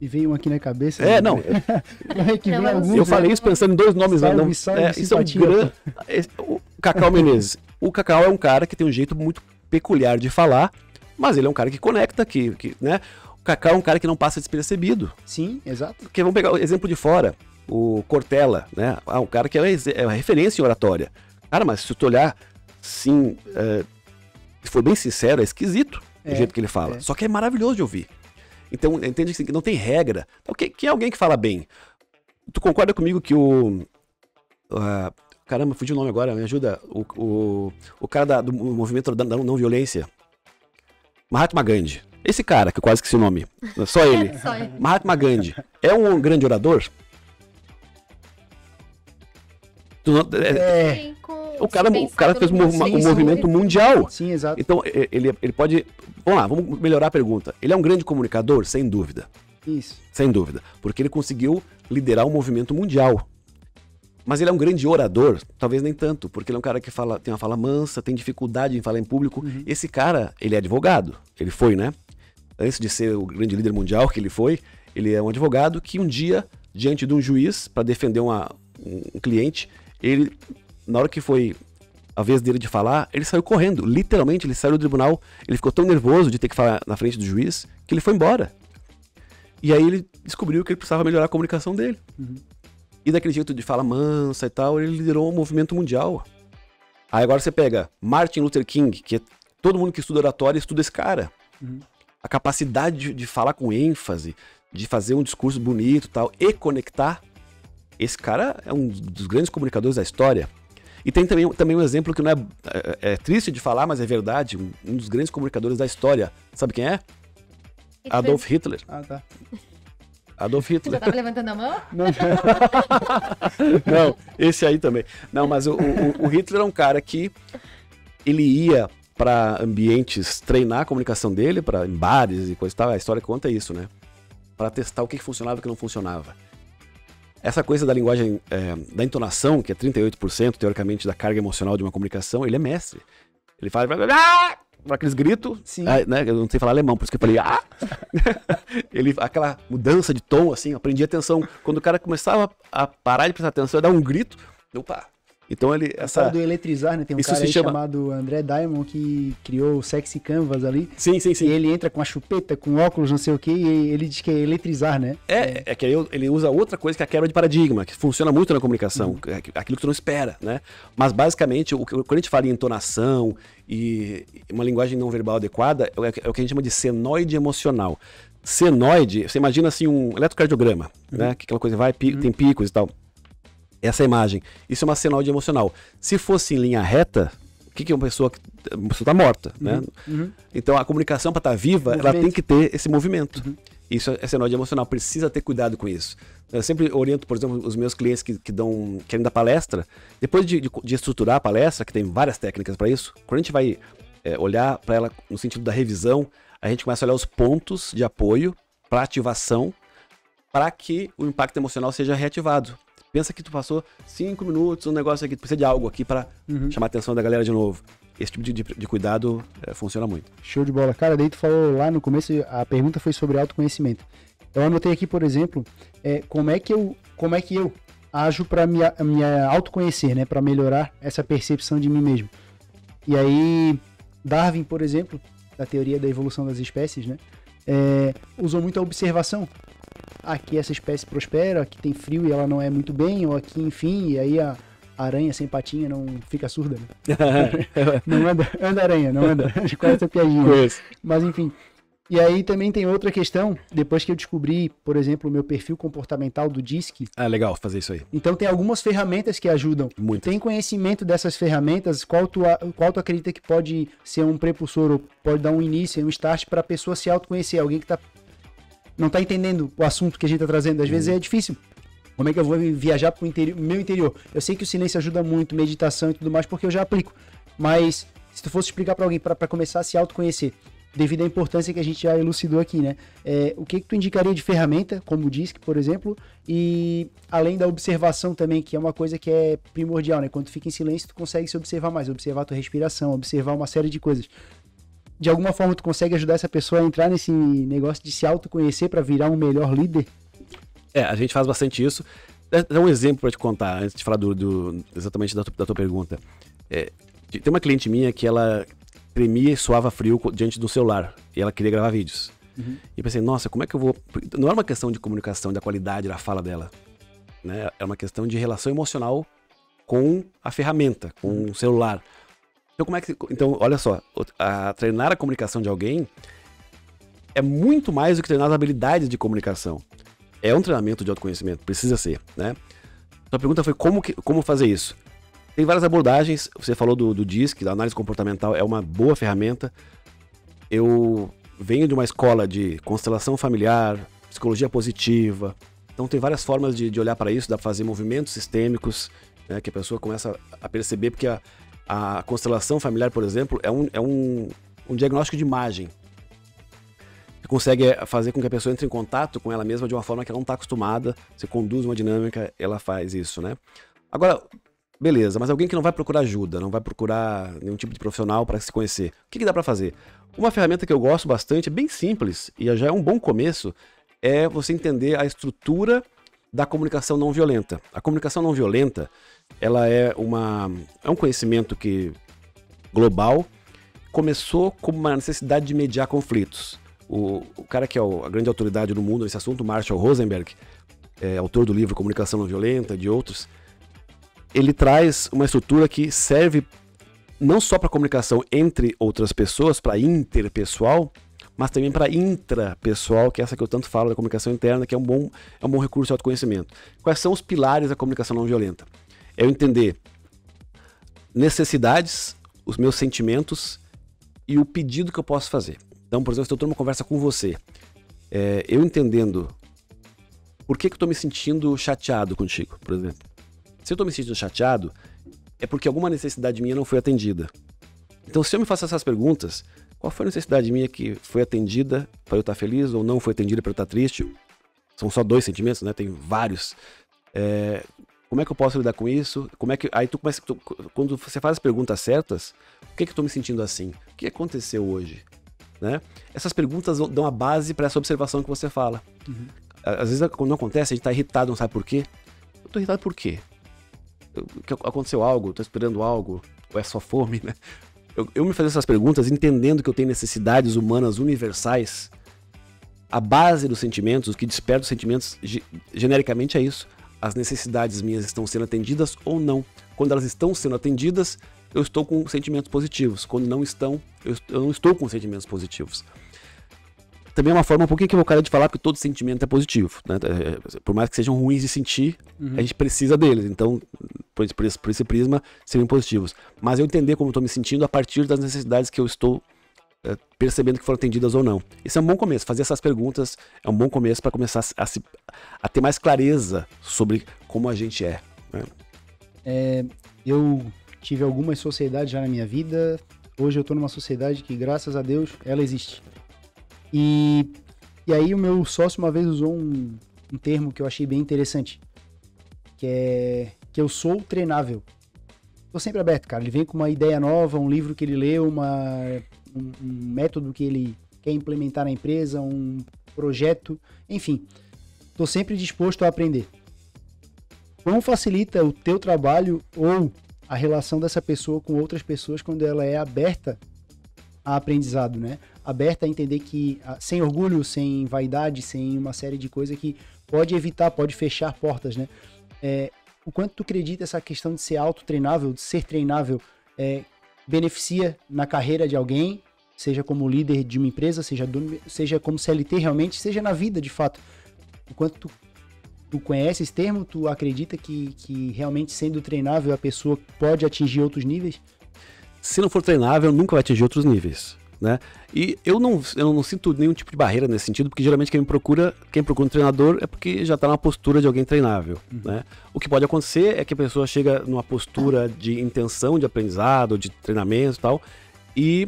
E veio um aqui na cabeça. Não. É que vem Não, alguns, Eu falei isso pensando em dois nomes. Salve, salve, isso é um simpatia. grande... O Cacau Menezes. O Cacau é um cara que tem um jeito muito peculiar de falar, mas ele é um cara que conecta, né? O Cacau é um cara que não passa despercebido. Sim, exato. Porque vamos pegar o exemplo de fora, o Cortella, né? Um cara que é uma referência em oratória. Cara, mas se tu olhar, sim, se for bem sincero, é esquisito o jeito que ele fala. Só que é maravilhoso de ouvir. Então, entende que não tem regra. Então, quem é alguém que fala bem? Tu concorda comigo que caramba, fugiu o nome agora, me ajuda. O cara do movimento da não violência. Mahatma Gandhi. Esse cara, que eu quase esqueci o nome. Só ele. Só ele. Mahatma Gandhi. É um grande orador? Sim, O cara fez um sim, movimento mundial. Sim, exato. Então, ele pode... Vamos lá, vamos melhorar a pergunta. Ele é um grande comunicador? Sem dúvida. Isso. Sem dúvida. Porque ele conseguiu liderar um movimento mundial. Mas ele é um grande orador? Talvez nem tanto, porque ele é um cara que tem uma fala mansa, tem dificuldade em falar em público. Esse cara, ele é advogado. Ele foi, né? Antes de ser o grande líder mundial que ele foi, ele é um advogado que um dia, diante de um juiz, para defender um cliente, ele, na hora que foi a vez dele de falar, ele saiu correndo. Literalmente, ele saiu do tribunal, ele ficou tão nervoso de ter que falar na frente do juiz, que ele foi embora. E aí ele descobriu que ele precisava melhorar a comunicação dele. E daquele jeito de fala mansa e tal, ele liderou um movimento mundial. Aí agora você pega Martin Luther King, que todo mundo que estuda oratória estuda esse cara. A capacidade de falar com ênfase, de fazer um discurso bonito e tal, e conectar. Esse cara é um dos grandes comunicadores da história. E tem também um exemplo que não é triste de falar, mas é verdade. Um dos grandes comunicadores da história. Sabe quem é? Adolf Hitler. Ah, tá. Adolf Você já Hitler. tava levantando a mão? Não, esse aí também. Não, mas o Hitler é um cara que ele ia para ambientes treinar a comunicação dele, em bares e coisa e tal. A história conta isso, né? Para testar o que funcionava e o que não funcionava. Essa coisa da linguagem, da entonação, que é 38%, teoricamente, da carga emocional de uma comunicação, ele é mestre. Ele fala... aqueles gritos, né? Eu não sei falar alemão, por isso que eu falei... aquela mudança de tom, assim, aprendi atenção. Quando o cara começava a parar de prestar atenção, ia dar um grito, opa... Então ele... Do eletrizar, né? Tem um cara aí chamado André Diamond que criou o Sexy Canvas ali. Sim. E ele entra com a chupeta, com óculos, não sei o que, e ele diz que é eletrizar, né? É que aí ele usa outra coisa que é a quebra de paradigma, que funciona muito na comunicação, aquilo que tu não espera, né? Mas basicamente, quando a gente fala em entonação e uma linguagem não verbal adequada, é o que a gente chama de senoide emocional. Senoide, você imagina assim um eletrocardiograma, né? Que aquela coisa vai, tem picos e tal. Essa imagem, isso é uma senoide emocional. Se fosse em linha reta, o que é uma pessoa está morta, né? Então a comunicação para estar viva, ela tem que ter esse movimento. Isso é senoide emocional, precisa ter cuidado com isso. Eu sempre oriento, por exemplo, os meus clientes que querem dar palestra, depois de estruturar a palestra, que tem várias técnicas para isso, quando a gente vai olhar para ela no sentido da revisão, a gente começa a olhar os pontos de apoio para ativação, para que o impacto emocional seja reativado. Pensa que tu passou 5 minutos, um negócio aqui, tu precisa de algo aqui para chamar a atenção da galera de novo. Esse tipo de cuidado funciona muito. Show de bola. Cara, daí tu falou lá no começo, a pergunta foi sobre autoconhecimento. Eu anotei aqui, por exemplo, como é que eu ajo para me autoconhecer, né? Para melhorar essa percepção de mim mesmo. E aí, Darwin, por exemplo, da teoria da evolução das espécies, né? Usou muito a observação. Aqui essa espécie prospera, aqui tem frio e ela não é muito bem, ou aqui, enfim, e aí a aranha sem patinha não fica surda, né? Não anda aranha, não anda. Qual é essa piadinha? Mas enfim. E aí também tem outra questão, depois que eu descobri, por exemplo, o meu perfil comportamental do DISC. Ah, legal fazer isso aí. Então tem algumas ferramentas que ajudam. Muito. Tem conhecimento dessas ferramentas, qual tu acredita que pode ser um prepulsor, ou pode dar um início, um start para a pessoa se autoconhecer, alguém que não está entendendo o assunto que a gente está trazendo. Às vezes é difícil. Como é que eu vou viajar para o meu interior? Eu sei que o silêncio ajuda muito, meditação e tudo mais, porque eu já aplico. Mas se tu fosse explicar para alguém para começar a se autoconhecer, devido à importância que a gente já elucidou aqui, né? O que tu indicaria de ferramenta, como o DISC, por exemplo, e além da observação também, que é uma coisa que é primordial, né? Quando tu fica em silêncio, tu consegue se observar mais, observar a tua respiração, observar uma série de coisas. de alguma forma tu consegue ajudar essa pessoa a entrar nesse negócio de se autoconhecer para virar um melhor líder? A gente faz bastante isso. Dá um exemplo para te contar, antes de falar exatamente da tua pergunta. Tem uma cliente minha que ela tremia e suava frio diante do celular, e ela queria gravar vídeos. Uhum. E pensei, nossa, como é que eu vou... Não era uma questão de comunicação, da qualidade da fala dela, né? É uma questão de relação emocional com a ferramenta, com o celular. Então, olha só, treinar a comunicação de alguém é muito mais do que treinar as habilidades de comunicação. É um treinamento de autoconhecimento, precisa ser, né? Então a pergunta foi como fazer isso? Tem várias abordagens, você falou do DISC, da análise comportamental, é uma boa ferramenta. Eu venho de uma escola de constelação familiar, psicologia positiva, então tem várias formas de olhar para isso, dá para fazer movimentos sistêmicos, né, que a pessoa começa a perceber, porque a constelação familiar, por exemplo, é um diagnóstico de imagem. Você consegue fazer com que a pessoa entre em contato com ela mesma de uma forma que ela não está acostumada, você conduz uma dinâmica, ela faz isso, né? Agora, beleza, mas alguém que não vai procurar ajuda, não vai procurar nenhum tipo de profissional para se conhecer, o que dá para fazer? Uma ferramenta que eu gosto bastante, é bem simples, e já é um bom começo, é você entender a estrutura da comunicação não violenta. A comunicação não violenta, ela é um conhecimento global, começou como uma necessidade de mediar conflitos. O cara que é a grande autoridade no mundo nesse assunto, Marshall Rosenberg, autor do livro Comunicação Não Violenta, de outros, ele traz uma estrutura que serve não só para comunicação entre outras pessoas, para interpessoal, mas também para intrapessoal, que é essa que eu tanto falo da comunicação interna, que é um bom recurso de autoconhecimento. Quais são os pilares da comunicação não violenta? É eu entender necessidades, os meus sentimentos e o pedido que eu posso fazer. Então, por exemplo, se eu estou numa conversa com você, eu entendendo por que eu estou me sentindo chateado contigo, por exemplo. Se eu estou me sentindo chateado, é porque alguma necessidade minha não foi atendida. Então, se eu me faço essas perguntas, qual foi a necessidade minha que foi atendida para eu estar feliz ou não foi atendida para eu estar triste? São só 2 sentimentos, né? Tem vários. Como é que eu posso lidar com isso? Aí quando você faz as perguntas certas, por que eu estou me sentindo assim? O que aconteceu hoje? Né? Essas perguntas dão a base para essa observação que você fala. Uhum. Às vezes, quando não acontece, a gente está irritado, não sabe por quê. Eu estou irritado por quê? Aconteceu algo? Estou esperando algo? Ou é só fome, né? Eu me fazer essas perguntas entendendo que eu tenho necessidades humanas universais. A base dos sentimentos, o que desperta os sentimentos, genericamente é isso. As necessidades minhas estão sendo atendidas ou não. Quando elas estão sendo atendidas, eu estou com sentimentos positivos. Quando não estão, eu não estou com sentimentos positivos. Também é uma forma um pouquinho equivocada de falar, porque todo sentimento é positivo, né? Por mais que sejam ruins de sentir, a gente precisa deles. Então, por esse prisma, seriam positivos. Mas eu entender como eu estou me sentindo a partir das necessidades que eu estou percebendo que foram atendidas ou não. Isso é um bom começo. Fazer essas perguntas é um bom começo para começar a ter mais clareza sobre como a gente é, né? Eu tive algumas sociedades já na minha vida. Hoje eu estou numa sociedade que, graças a Deus, ela existe. E aí o meu sócio uma vez usou um termo que eu achei bem interessante, que é que eu sou treinável. Tô sempre aberto, cara. Ele vem com uma ideia nova, um livro que ele leu, um método que ele quer implementar na empresa, um projeto, enfim. Tô sempre disposto a aprender. Como facilita o teu trabalho ou a relação dessa pessoa com outras pessoas quando ela é aberta a aprendizado, né? Aberta a entender que, sem orgulho, sem vaidade, sem uma série de coisas que pode evitar, pode fechar portas, né? O quanto tu acredita essa questão de ser autotreinável, de ser treinável, beneficia na carreira de alguém, seja como líder de uma empresa, seja como CLT realmente, seja na vida de fato. O quanto tu conhece esse termo, tu acredita que realmente sendo treinável a pessoa pode atingir outros níveis? Se não for treinável, nunca vai atingir outros níveis, né? E eu não sinto nenhum tipo de barreira nesse sentido, porque geralmente quem procura um treinador é porque já está numa postura de alguém treinável, né? O que pode acontecer é que a pessoa chega numa postura de intenção de aprendizado, de treinamento e tal, e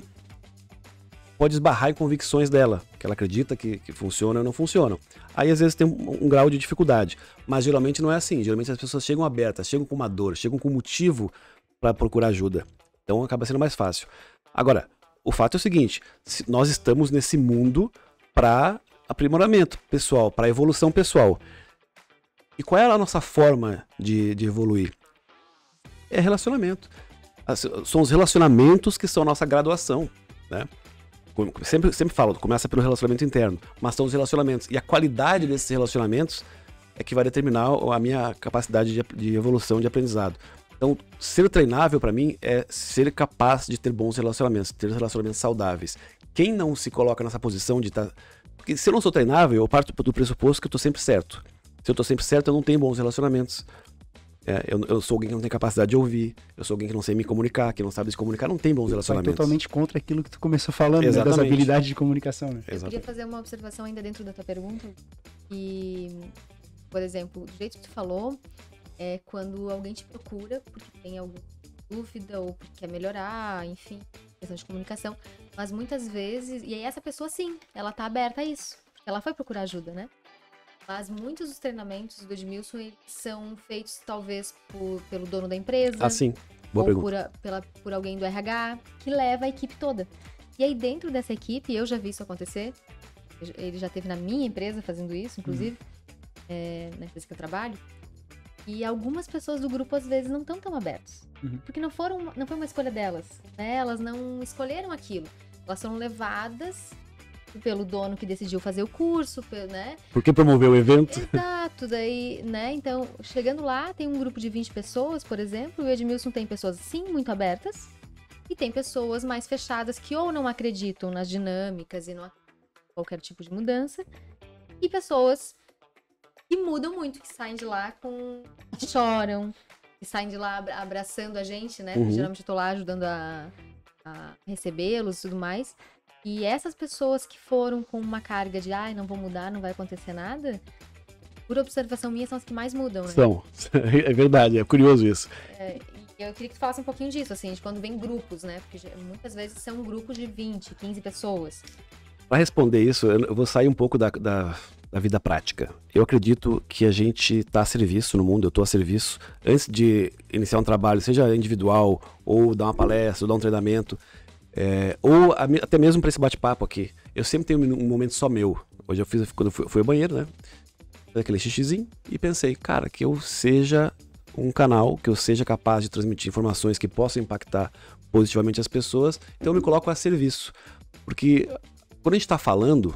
pode esbarrar em convicções dela, que ela acredita que funcionam ou não funcionam. Aí às vezes tem um grau de dificuldade, mas geralmente não é assim. Geralmente as pessoas chegam abertas, chegam com uma dor, chegam com motivo para procurar ajuda. Então acaba sendo mais fácil. Agora, o fato é o seguinte, nós estamos nesse mundo para aprimoramento pessoal, para evolução pessoal. E qual é a nossa forma de evoluir? É relacionamento. São os relacionamentos que são a nossa graduação, né? Sempre falo, começa pelo relacionamento interno, mas são os relacionamentos. E a qualidade desses relacionamentos é que vai determinar a minha capacidade de evolução, de aprendizado. Então, ser treinável para mim é ser capaz de ter bons relacionamentos, ter relacionamentos saudáveis. Quem não se coloca nessa posição de estar... Porque se eu não sou treinável, eu parto do pressuposto que eu estou sempre certo. Se eu estou sempre certo, eu não tenho bons relacionamentos. Eu sou alguém que não tem capacidade de ouvir, eu sou alguém que não sei me comunicar, que não sabe se comunicar, não tem bons relacionamentos. Vai totalmente contra aquilo que tu começou falando, né, das habilidades de comunicação. Né? Eu queria fazer uma observação ainda dentro da tua pergunta. E, por exemplo, do jeito que tu falou, é quando alguém te procura porque tem alguma dúvida ou porque quer melhorar, enfim, questão de comunicação. Mas muitas vezes, e aí essa pessoa sim, ela tá aberta a isso. Ela foi procurar ajuda, né? Mas muitos dos treinamentos do Edmilson eles são feitos talvez pelo dono da empresa. Ah, sim. Boa pergunta. Por alguém do RH, que leva a equipe toda. E aí dentro dessa equipe, eu já vi isso acontecer. Ele já esteve na minha empresa fazendo isso, inclusive, na empresa que eu trabalho. E algumas pessoas do grupo às vezes não estão tão abertas. Porque não foi uma escolha delas, né? Elas não escolheram aquilo. Elas foram levadas pelo dono que decidiu fazer o curso, né? Porque promoveu o evento. Exato, daí, né? Então, chegando lá, tem um grupo de 20 pessoas, por exemplo, e o Edmilson tem pessoas, sim, muito abertas, e tem pessoas mais fechadas que ou não acreditam nas dinâmicas e não qualquer tipo de mudança, e pessoas que mudam muito, que saem de lá que choram, que saem de lá abraçando a gente, né? Porque geralmente eu tô lá ajudando a recebê-los e tudo mais. E essas pessoas que foram com uma carga de não vou mudar, não vai acontecer nada, por observação minha, são as que mais mudam, né? São, é verdade, é curioso isso. E eu queria que tu falasse um pouquinho disso, assim, de quando vem grupos, né? Porque muitas vezes são grupos de 20, 15 pessoas. Para responder isso, eu vou sair um pouco da vida prática. Eu acredito que a gente está a serviço no mundo, eu estou a serviço. Antes de iniciar um trabalho, seja individual, ou dar uma palestra, ou dar um treinamento... ou até mesmo para esse bate-papo aqui, eu sempre tenho um momento só meu. Hoje quando eu fui ao banheiro, né, fiz aquele xixizinho e pensei, cara, que eu seja um canal, que eu seja capaz de transmitir informações que possam impactar positivamente as pessoas, então eu me coloco a serviço, porque quando a gente está falando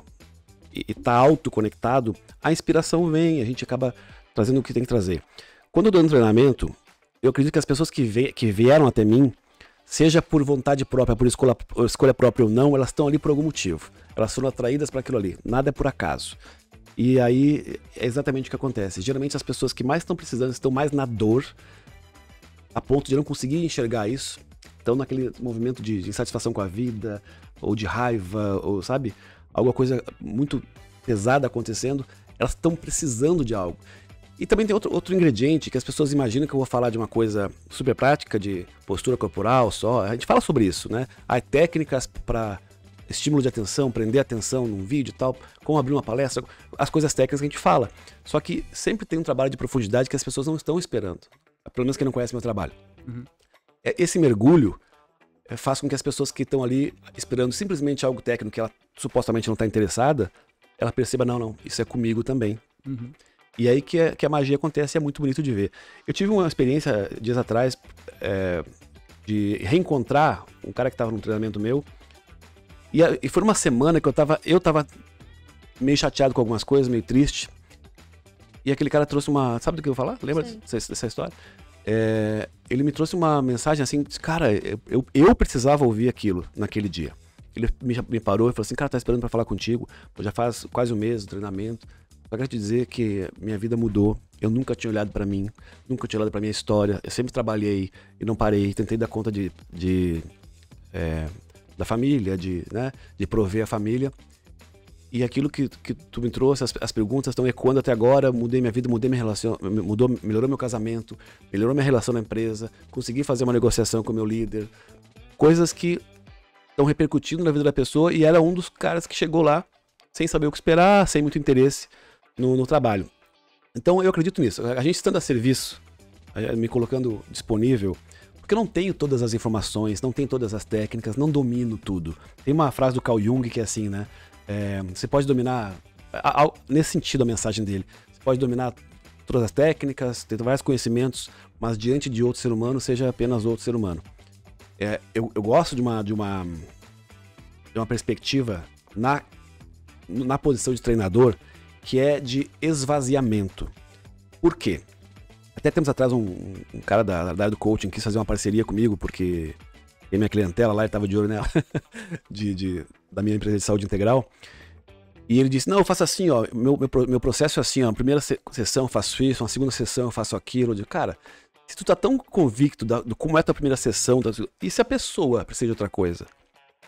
e está autoconectado, a inspiração vem, a gente acaba trazendo o que tem que trazer. Quando eu dou um treinamento, eu acredito que as pessoas que vieram até mim, seja por vontade própria, por escolha própria ou não, elas estão ali por algum motivo. Elas foram atraídas para aquilo ali. Nada é por acaso. E aí é exatamente o que acontece. Geralmente as pessoas que mais estão precisando estão mais na dor, a ponto de não conseguir enxergar isso. Estão naquele movimento de insatisfação com a vida, ou de raiva, ou sabe? Alguma coisa muito pesada acontecendo. Elas estão precisando de algo. E também tem outro ingrediente que as pessoas imaginam que eu vou falar de uma coisa super prática, de postura corporal só. A gente fala sobre isso, né? Há técnicas para estímulo de atenção, prender atenção num vídeo e tal, como abrir uma palestra, as coisas técnicas que a gente fala. Só que sempre tem um trabalho de profundidade que as pessoas não estão esperando. Pelo menos quem não conhece meu trabalho. Esse mergulho faz com que as pessoas que estão ali esperando simplesmente algo técnico que ela supostamente não está interessada, ela perceba, não, isso é comigo também. E aí que a magia acontece e é muito bonito de ver. Eu tive uma experiência dias atrás de reencontrar um cara que estava num treinamento meu. E foi uma semana que eu tava meio chateado com algumas coisas, meio triste. E aquele cara trouxe uma... Sabe do que eu vou falar? Lembra dessa história? Ele me trouxe uma mensagem assim, cara, eu precisava ouvir aquilo naquele dia. Ele me parou e falou assim, cara, tá esperando para falar contigo. Já faz quase um mês do treinamento. Só quero te dizer que minha vida mudou. Eu nunca tinha olhado pra mim, nunca tinha olhado pra minha história. Eu sempre trabalhei e não parei. Tentei dar conta da família, de prover a família. E aquilo que tu me trouxe, as perguntas estão ecoando até agora. Mudei minha vida, mudei minha relação, melhorou meu casamento, melhorou minha relação na empresa. Consegui fazer uma negociação com o meu líder. Coisas que estão repercutindo na vida da pessoa. E era um dos caras que chegou lá sem saber o que esperar, sem muito interesse no trabalho. Então eu acredito nisso. A gente estando a serviço, me colocando disponível Porque eu não tenho todas as informações, não tenho todas as técnicas, não domino tudo. Tem uma frase do Carl Jung que é assim, né? Você pode dominar, nesse sentido a mensagem dele, você pode dominar todas as técnicas, ter vários conhecimentos, mas diante de outro ser humano, seja apenas outro ser humano. Eu gosto de uma perspectiva na posição de treinador que é de esvaziamento. Por quê? Até tempos atrás um cara da área do coaching quis fazer uma parceria comigo, porque tem minha clientela lá, ele estava de olho nela, da minha empresa de saúde integral. E ele disse, não, eu faço assim, ó, meu processo é assim, ó, a primeira sessão eu faço isso, na segunda sessão eu faço aquilo. Eu digo, cara, se tu tá tão convicto de como é a tua primeira sessão, e se a pessoa precisa de outra coisa?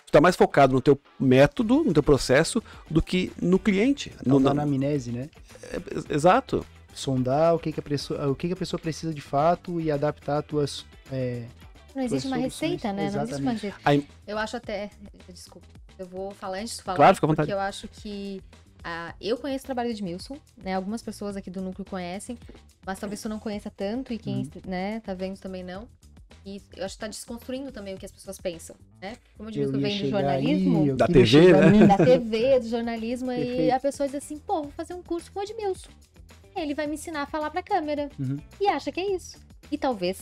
Tu tá mais focado no teu método, no teu processo, do que no cliente. Na anamnese, né? Exato. Sondar o que a pessoa precisa de fato e adaptar as tuas... Não existe uma receita, né? Exatamente. Não existe uma receita. Eu acho até... Desculpa. Eu vou falar antes de falar. Claro, fica à vontade. Porque eu acho que... eu conheço o trabalho do Edmilson, né? Algumas pessoas aqui do núcleo conhecem, mas talvez tu não conheça tanto e quem né, tá vendo também não. E eu acho que tá desconstruindo também o que as pessoas pensam, né? Como o Edmilson vem do jornalismo... Da TV, né? Da TV, do jornalismo, Perfeito. e a pessoa diz assim, pô, vou fazer um curso com o Edmilson. Ele vai me ensinar a falar pra câmera. Uhum. E acha que é isso. E talvez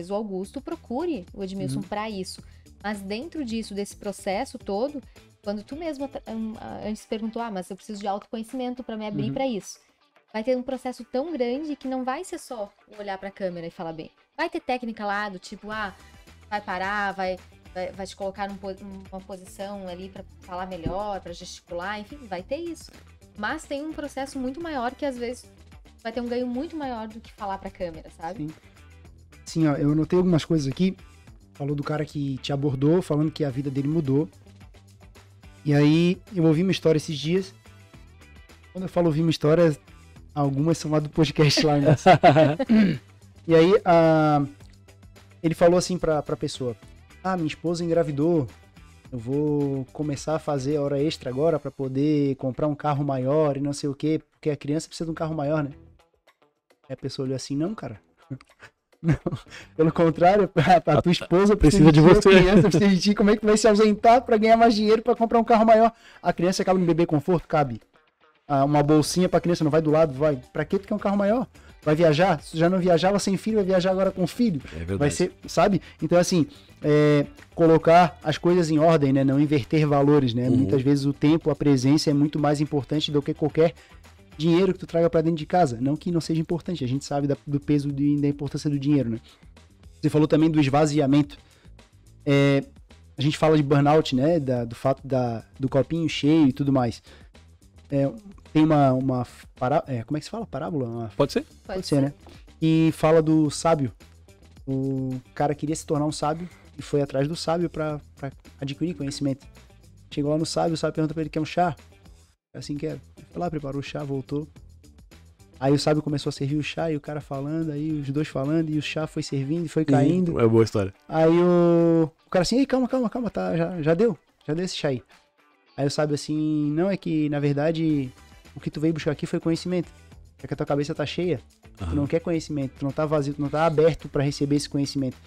o Augusto procure o Edmilson pra isso. Mas dentro disso, desse processo todo, quando tu mesmo antes perguntou, mas eu preciso de autoconhecimento pra me abrir pra isso. Vai ter um processo tão grande que não vai ser só olhar pra câmera e falar bem. Vai ter técnica lá do tipo, vai parar, vai te colocar numa posição ali pra falar melhor, pra gesticular, enfim, vai ter isso. Mas tem um processo muito maior que às vezes vai ter um ganho muito maior do que falar pra câmera, sabe? Sim, ó, eu anotei algumas coisas aqui. Falou do cara que te abordou, falando que a vida dele mudou. E aí, eu ouvi uma história esses dias. Quando eu falo ouvir uma história, algumas são lá do podcast lá, né? E aí, ele falou assim pra pessoa: minha esposa engravidou, eu vou começar a fazer hora extra agora pra poder comprar um carro maior e não sei o quê, porque a criança precisa de um carro maior, né? Aí a pessoa olhou assim, não, cara. Não, pelo contrário, a tua esposa precisa de você, a criança precisa de ti, como é que vai se ausentar pra ganhar mais dinheiro pra comprar um carro maior? A criança cabe no bebê conforto? Cabe. Uma bolsinha pra criança não vai do lado? Vai. Pra que tu quer um carro maior? Vai viajar? Se já não viajava sem filho, vai viajar agora com filho? É verdade. Vai ser, sabe? Então, assim, colocar as coisas em ordem, né? Não inverter valores, né? Muitas vezes o tempo, a presença é muito mais importante do que qualquer dinheiro que tu traga pra dentro de casa. Não que não seja importante, a gente sabe do peso e da importância do dinheiro, né? Você falou também do esvaziamento. A gente fala de burnout, né? Do fato do copinho cheio e tudo mais. Tem uma como é que se fala? Parábola? Pode ser? Pode ser, né? E fala do sábio. O cara queria se tornar um sábio e foi atrás do sábio pra adquirir conhecimento. Chegou lá no sábio, o sábio pergunta pra ele, quer um chá? Assim quero. Foi lá, preparou o chá, voltou. Aí o sábio começou a servir o chá e o cara falando, aí os dois falando e o chá foi servindo e foi caindo. É boa história. Aí o cara assim, ei, calma, tá, já deu esse chá aí. Aí o sábio assim, não, é que na verdade o que tu veio buscar aqui foi conhecimento. É que a tua cabeça tá cheia, tu não quer conhecimento, tu não tá vazio, tu não tá aberto pra receber esse conhecimento.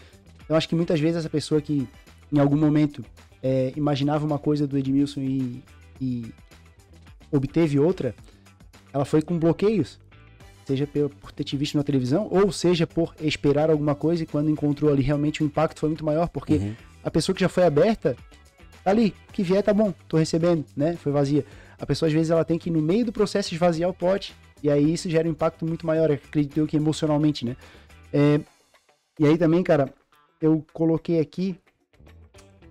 Então acho que muitas vezes essa pessoa que em algum momento imaginava uma coisa do Edmilson e obteve outra, ela foi com bloqueios, seja por ter te visto na televisão, ou seja por esperar alguma coisa e quando encontrou ali realmente o impacto foi muito maior, porque a pessoa que já foi aberta, tá ali, o que vier tá bom, tô recebendo, né, foi vazia. A pessoa às vezes ela tem que no meio do processo esvaziar o pote, e aí isso gera um impacto muito maior, acredito eu que emocionalmente, né. E aí também, cara, eu coloquei aqui,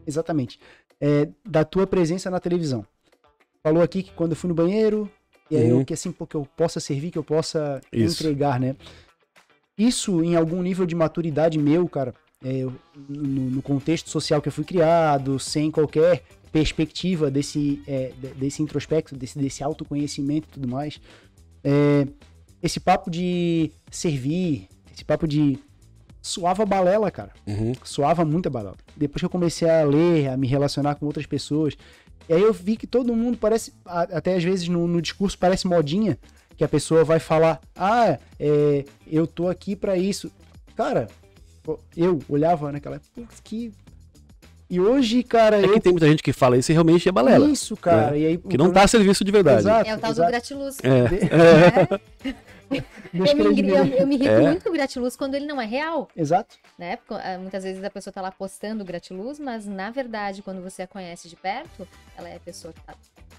exatamente, da tua presença na televisão. Falou aqui que quando eu fui no banheiro, e aí que assim, que eu possa servir, que eu possa entregar, né? Isso em algum nível de maturidade meu, cara, no contexto social que eu fui criado, sem qualquer perspectiva desse introspecto, desse autoconhecimento e tudo mais. Esse papo de servir, esse papo de... Suava balela, cara. Suava muita balela. Depois que eu comecei a ler, a me relacionar com outras pessoas... E aí eu vi que todo mundo parece, até às vezes no discurso parece modinha, que a pessoa vai falar, eu tô aqui pra isso. Cara, Eu olhava naquela época, putz, que... E hoje, cara, É que tem muita gente que fala isso e realmente é balela. Isso, cara. né? E aí, Que não tá a serviço de verdade. Exato, É o tal do exato. gratiluz. Descredibilidade. Eu me irrito muito com o gratiluz quando ele não é real, Exato. né? Porque, muitas vezes a pessoa tá lá postando o gratiluz, mas na verdade, quando você a conhece de perto, ela é a pessoa que tá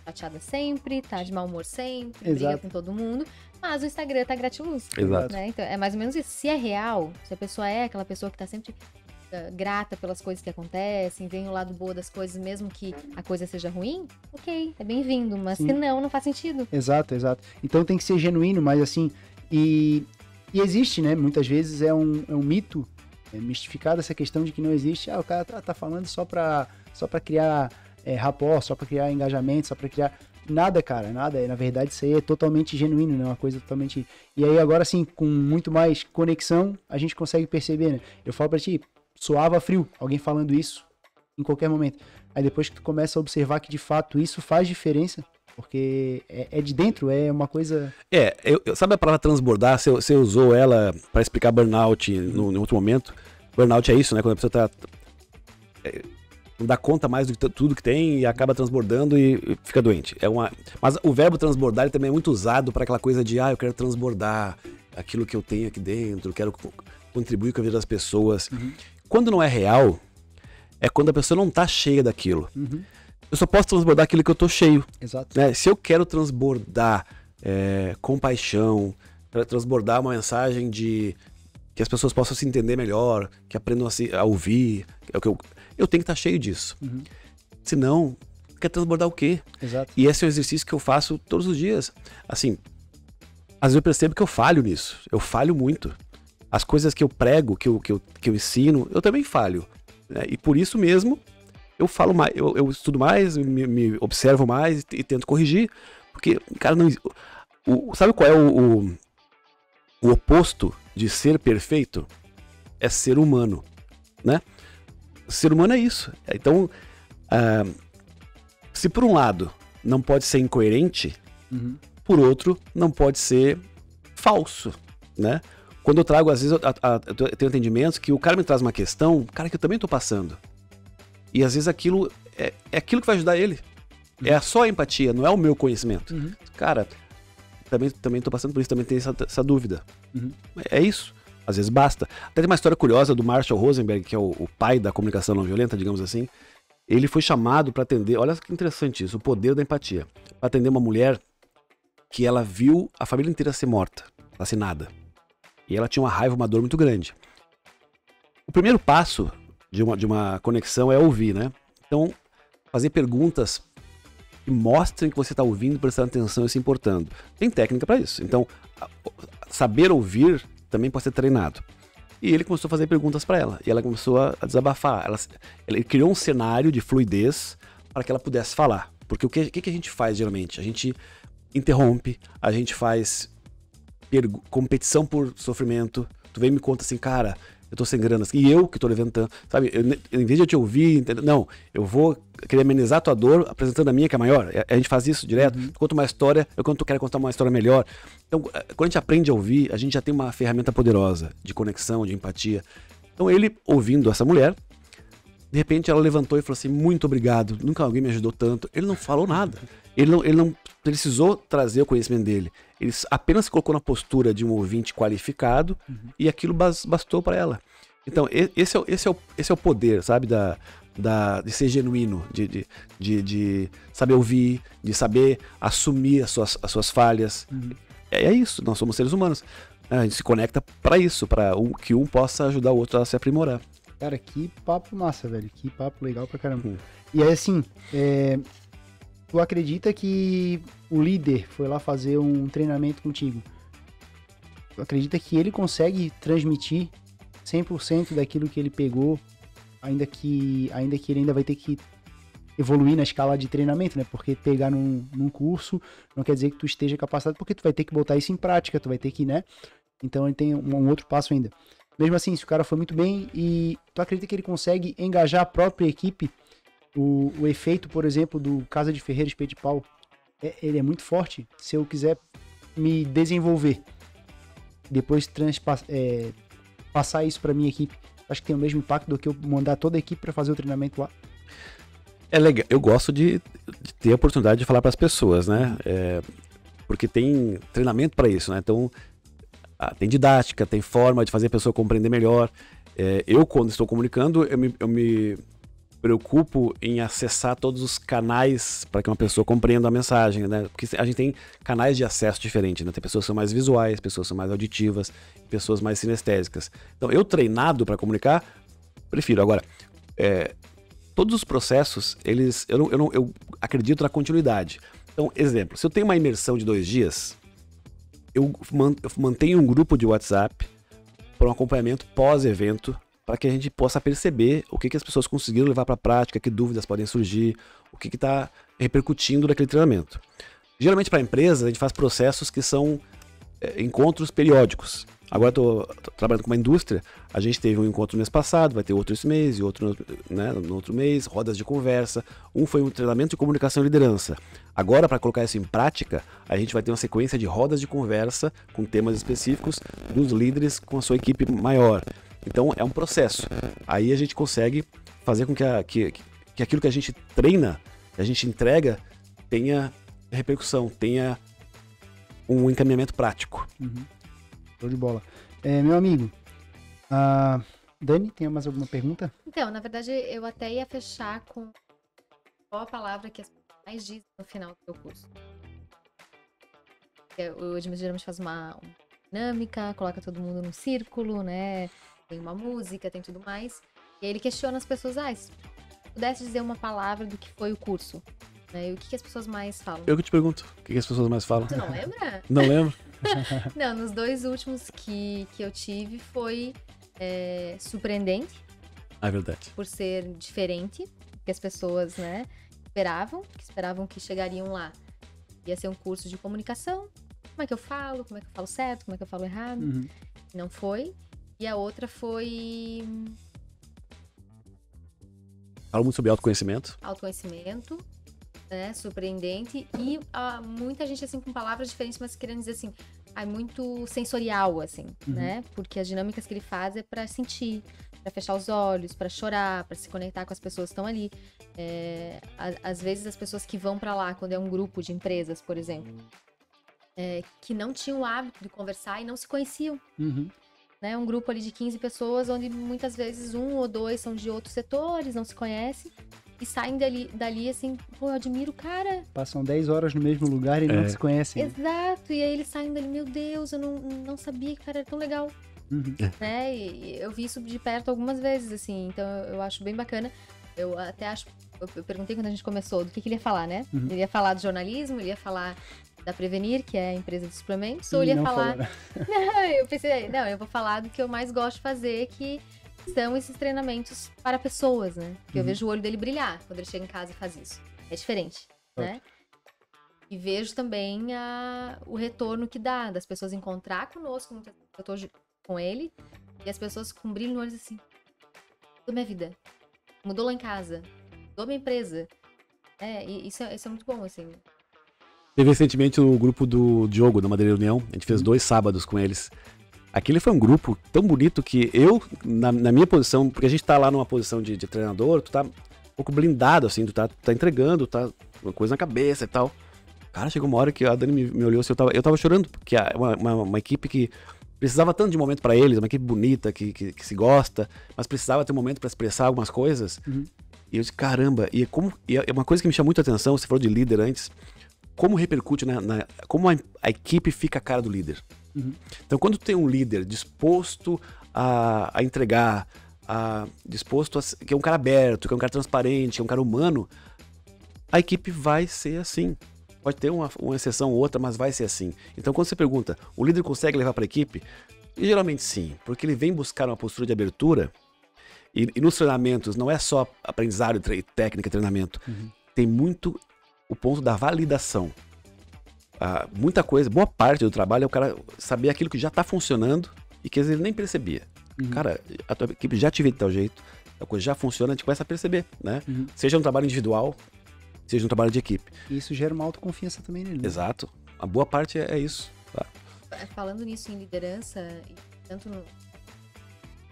chateada sempre, tá de mau humor sempre, briga Exato. com todo mundo, mas o Instagram tá gratiluz. Exato. Né? Então, é mais ou menos isso. Se é real, se a pessoa é aquela pessoa que tá sempre grata pelas coisas que acontecem, vem o lado bom das coisas, mesmo que a coisa seja ruim, ok, é bem-vindo, mas Sim. se não, não faz sentido. Exato, exato. Então tem que ser genuíno, mas assim, e existe, né? Muitas vezes é um mito, mistificado essa questão de que não existe, o cara tá falando só pra criar rapport, só pra criar engajamento, só pra criar... Nada, cara, nada. Na verdade, isso aí é totalmente genuíno, né? Uma coisa totalmente... E aí agora, assim, com muito mais conexão, a gente consegue perceber, né? Eu falo pra ti, soava frio, alguém falando isso em qualquer momento. Aí depois que tu começa a observar que, de fato, isso faz diferença, porque é de dentro, é uma coisa... Sabe a palavra transbordar? Você usou ela para explicar burnout em outro momento. Burnout é isso, né? Quando a pessoa não dá conta mais de tudo que tem e acaba transbordando e fica doente. Mas o verbo transbordar ele também é muito usado para aquela coisa de eu quero transbordar aquilo que eu tenho aqui dentro, quero contribuir com a vida das pessoas. Uhum. Quando não é real, é quando a pessoa não tá cheia daquilo. Uhum. Eu só posso transbordar aquilo que eu tô cheio. Exato. Né? Se eu quero transbordar compaixão, transbordar uma mensagem de que as pessoas possam se entender melhor, que aprendam a ouvir, eu tenho que estar cheio disso. Uhum. Senão, quer transbordar o quê? Exato. E esse é um exercício que eu faço todos os dias. Assim, às vezes eu percebo que eu falho nisso. Eu falho muito. As coisas que eu prego, que eu ensino, eu também falho. Né? E por isso mesmo, eu falo mais, eu estudo mais, me observo mais e tento corrigir. Porque, cara, não, sabe qual é o oposto de ser perfeito? É ser humano, né? Ser humano é isso. Então, se por um lado não pode ser incoerente, Uhum. por outro não pode ser falso, né? Quando eu trago, às vezes, eu tenho entendimentos que o cara me traz uma questão, cara, que eu também tô passando. E às vezes aquilo é aquilo que vai ajudar ele. Uhum. É só a empatia, não é o meu conhecimento. Uhum. Cara, também tô passando por isso, também tenho essa dúvida. Uhum. É isso. Às vezes basta. Até tem uma história curiosa do Marshall Rosenberg, que é o pai da comunicação não violenta, digamos assim. Ele foi chamado para atender, olha que interessante isso, o poder da empatia. Para atender uma mulher que ela viu a família inteira ser morta, assassinada. E ela tinha uma raiva, uma dor muito grande. O primeiro passo de uma conexão é ouvir, né? Então, fazer perguntas que mostrem que você está ouvindo, prestando atenção e se importando. Tem técnica para isso. Então, saber ouvir também pode ser treinado. E ele começou a fazer perguntas para ela. E ela começou a desabafar. Ele criou um cenário de fluidez para que ela pudesse falar. Porque o que a gente faz geralmente? A gente interrompe, a gente faz competição por sofrimento. Tu vem e me conta assim, cara, eu tô sem grana. E eu que tô levantando, sabe? Em vez de eu te ouvir, não, eu vou querer amenizar a tua dor apresentando a minha, que é maior. A gente faz isso direto. Uhum. Tu conta uma história, eu quero contar uma história melhor. Então, quando a gente aprende a ouvir, a gente já tem uma ferramenta poderosa de conexão, de empatia. Então, ele ouvindo essa mulher, de repente ela levantou e falou assim, muito obrigado, nunca alguém me ajudou tanto. Ele não falou nada. Ele não precisou trazer o conhecimento dele. Ele apenas se colocou na postura de um ouvinte qualificado e aquilo bastou para ela. Então, esse é o poder, sabe, de ser genuíno, de saber ouvir, de saber assumir as suas falhas. É isso, nós somos seres humanos. A gente se conecta para isso, para que um possa ajudar o outro a se aprimorar. Cara, que papo massa, velho. Que papo legal pra caramba. E aí, assim, tu acredita que o líder foi lá fazer um treinamento contigo? Tu acredita que ele consegue transmitir 100% daquilo que ele pegou, ainda que ele ainda vai ter que evoluir na escala de treinamento, né? Porque pegar num curso não quer dizer que tu esteja capacitado, porque tu vai ter que botar isso em prática, tu vai ter que, né? Então ele tem um outro passo ainda. Mesmo assim, se o cara foi muito bem e tu acredita que ele consegue engajar a própria equipe, o efeito, por exemplo, do Casa de Ferreira Espeto de Pau, ele é muito forte. Se eu quiser me desenvolver, depois passar isso para minha equipe, Acho que tem o mesmo impacto do que eu mandar toda a equipe para fazer o treinamento lá? É legal, eu gosto de ter a oportunidade de falar para as pessoas, né? Porque tem treinamento para isso, né? Então, tem didática, tem forma de fazer a pessoa compreender melhor. Eu, quando estou comunicando, eu me preocupo em acessar todos os canais para que uma pessoa compreenda a mensagem, né? Porque a gente tem canais de acesso diferentes, né? Tem pessoas que são mais visuais, pessoas que são mais auditivas, pessoas mais sinestésicas. Então, eu treinado para comunicar, prefiro. Agora, todos os processos, eu acredito na continuidade. Então, exemplo, se eu tenho uma imersão de 2 dias, eu mantenho um grupo de WhatsApp para um acompanhamento pós-evento, para que a gente possa perceber o que as pessoas conseguiram levar para a prática, que dúvidas podem surgir, o que está repercutindo naquele treinamento. Geralmente, para a empresa, a gente faz processos que são encontros periódicos. Agora estou trabalhando com uma indústria, a gente teve um encontro no mês passado, vai ter outro esse mês, e outro, né, no outro mês, rodas de conversa. Um foi um treinamento de comunicação e liderança. Agora, para colocar isso em prática, a gente vai ter uma sequência de rodas de conversa com temas específicos dos líderes com a sua equipe maior. Então, é um processo. Aí a gente consegue fazer com que aquilo que a gente treina, que a gente entrega, tenha repercussão, tenha um encaminhamento prático. Uhum. Show de bola. Meu amigo, Dani, tem mais alguma pergunta? Então, na verdade, eu até ia fechar com qual a palavra que as pessoas mais dizem no final do seu curso. O Edmilson geralmente faz uma dinâmica, coloca todo mundo num círculo, né? Tem uma música, tem tudo mais. E aí ele questiona as pessoas, se pudesse dizer uma palavra do que foi o curso, né? E o que as pessoas mais falam? Eu que te pergunto, o que as pessoas mais falam? Tu não lembra? Não lembro. Não, nos 2 últimos que eu tive foi surpreendente. É verdade. Por ser diferente, que as pessoas, né, esperavam que chegariam lá. Ia ser um curso de comunicação. Como é que eu falo certo, como é que eu falo errado. Uhum. Não foi. E a outra foi Falo muito sobre autoconhecimento. Autoconhecimento, né, surpreendente. E muita gente, assim, com palavras diferentes, mas querendo dizer assim, muito sensorial, assim, né? Porque as dinâmicas que ele faz é pra sentir, pra fechar os olhos, pra chorar, pra se conectar com as pessoas que estão ali. Às vezes, as pessoas que vão pra lá, quando é um grupo de empresas, por exemplo, que não tinham o hábito de conversar e não se conheciam. Uhum. Né? Um grupo ali de 15 pessoas, onde muitas vezes 1 ou 2 são de outros setores, não se conhecem. E saem dali assim, pô, eu admiro o cara. Passam 10 horas no mesmo lugar e não se conhecem. Exato, e aí eles saem dali, meu Deus, eu não sabia que o cara era tão legal. Uhum. Né? E eu vi isso de perto algumas vezes, assim, então eu acho bem bacana. Eu até acho, eu perguntei quando a gente começou do que ele ia falar, né? Uhum. Ele ia falar de jornalismo, ele ia falar da Prevenir, que é a empresa de suplementos, ou ele ia falar... Falou, né? Não, eu pensei, eu vou falar do que eu mais gosto de fazer, que são esses treinamentos para pessoas, né? Que eu vejo o olho dele brilhar quando ele chega em casa e faz isso. É diferente, né? E vejo também o retorno que dá, das pessoas encontrar conosco, eu tô com ele, e as pessoas com brilho no olho assim, mudou minha vida, mudou lá em casa, mudou minha empresa. E isso é muito bom, assim. Teve recentemente o grupo do Diogo, da Madeira União, a gente fez 2 sábados com eles. Aquele foi um grupo tão bonito que eu, na minha posição, porque a gente tá lá numa posição de treinador, tu tá um pouco blindado, assim, tu tá entregando, tá uma coisa na cabeça e tal. Cara, chegou uma hora que a Dani me olhou assim, eu tava chorando, porque uma equipe que precisava tanto de um momento pra eles, uma equipe bonita, que se gosta, mas precisava ter um momento pra expressar algumas coisas. E eu disse, caramba, e é uma coisa que me chamou muita atenção, você falou de líder antes, como repercute, como a equipe fica a cara do líder. Então, quando tu tem um líder disposto a entregar, disposto que é um cara aberto, que é um cara transparente, que é um cara humano, a equipe vai ser assim. Pode ter uma exceção ou outra, mas vai ser assim. Então, quando você pergunta, o líder consegue levar para a equipe? E geralmente sim, porque ele vem buscar uma postura de abertura, e nos treinamentos não é só aprendizado, técnica e treinamento, tem muito o ponto da validação. Muita coisa, boa parte do trabalho é o cara saber aquilo que já está funcionando e que às vezes ele nem percebia. Cara, a tua equipe já te vê de tal jeito, a coisa já funciona, a gente começa a perceber, né? Seja um trabalho individual, seja um trabalho de equipe. E isso gera uma autoconfiança também nele. Né? Exato. A boa parte é isso. Tá? Falando nisso em liderança, tanto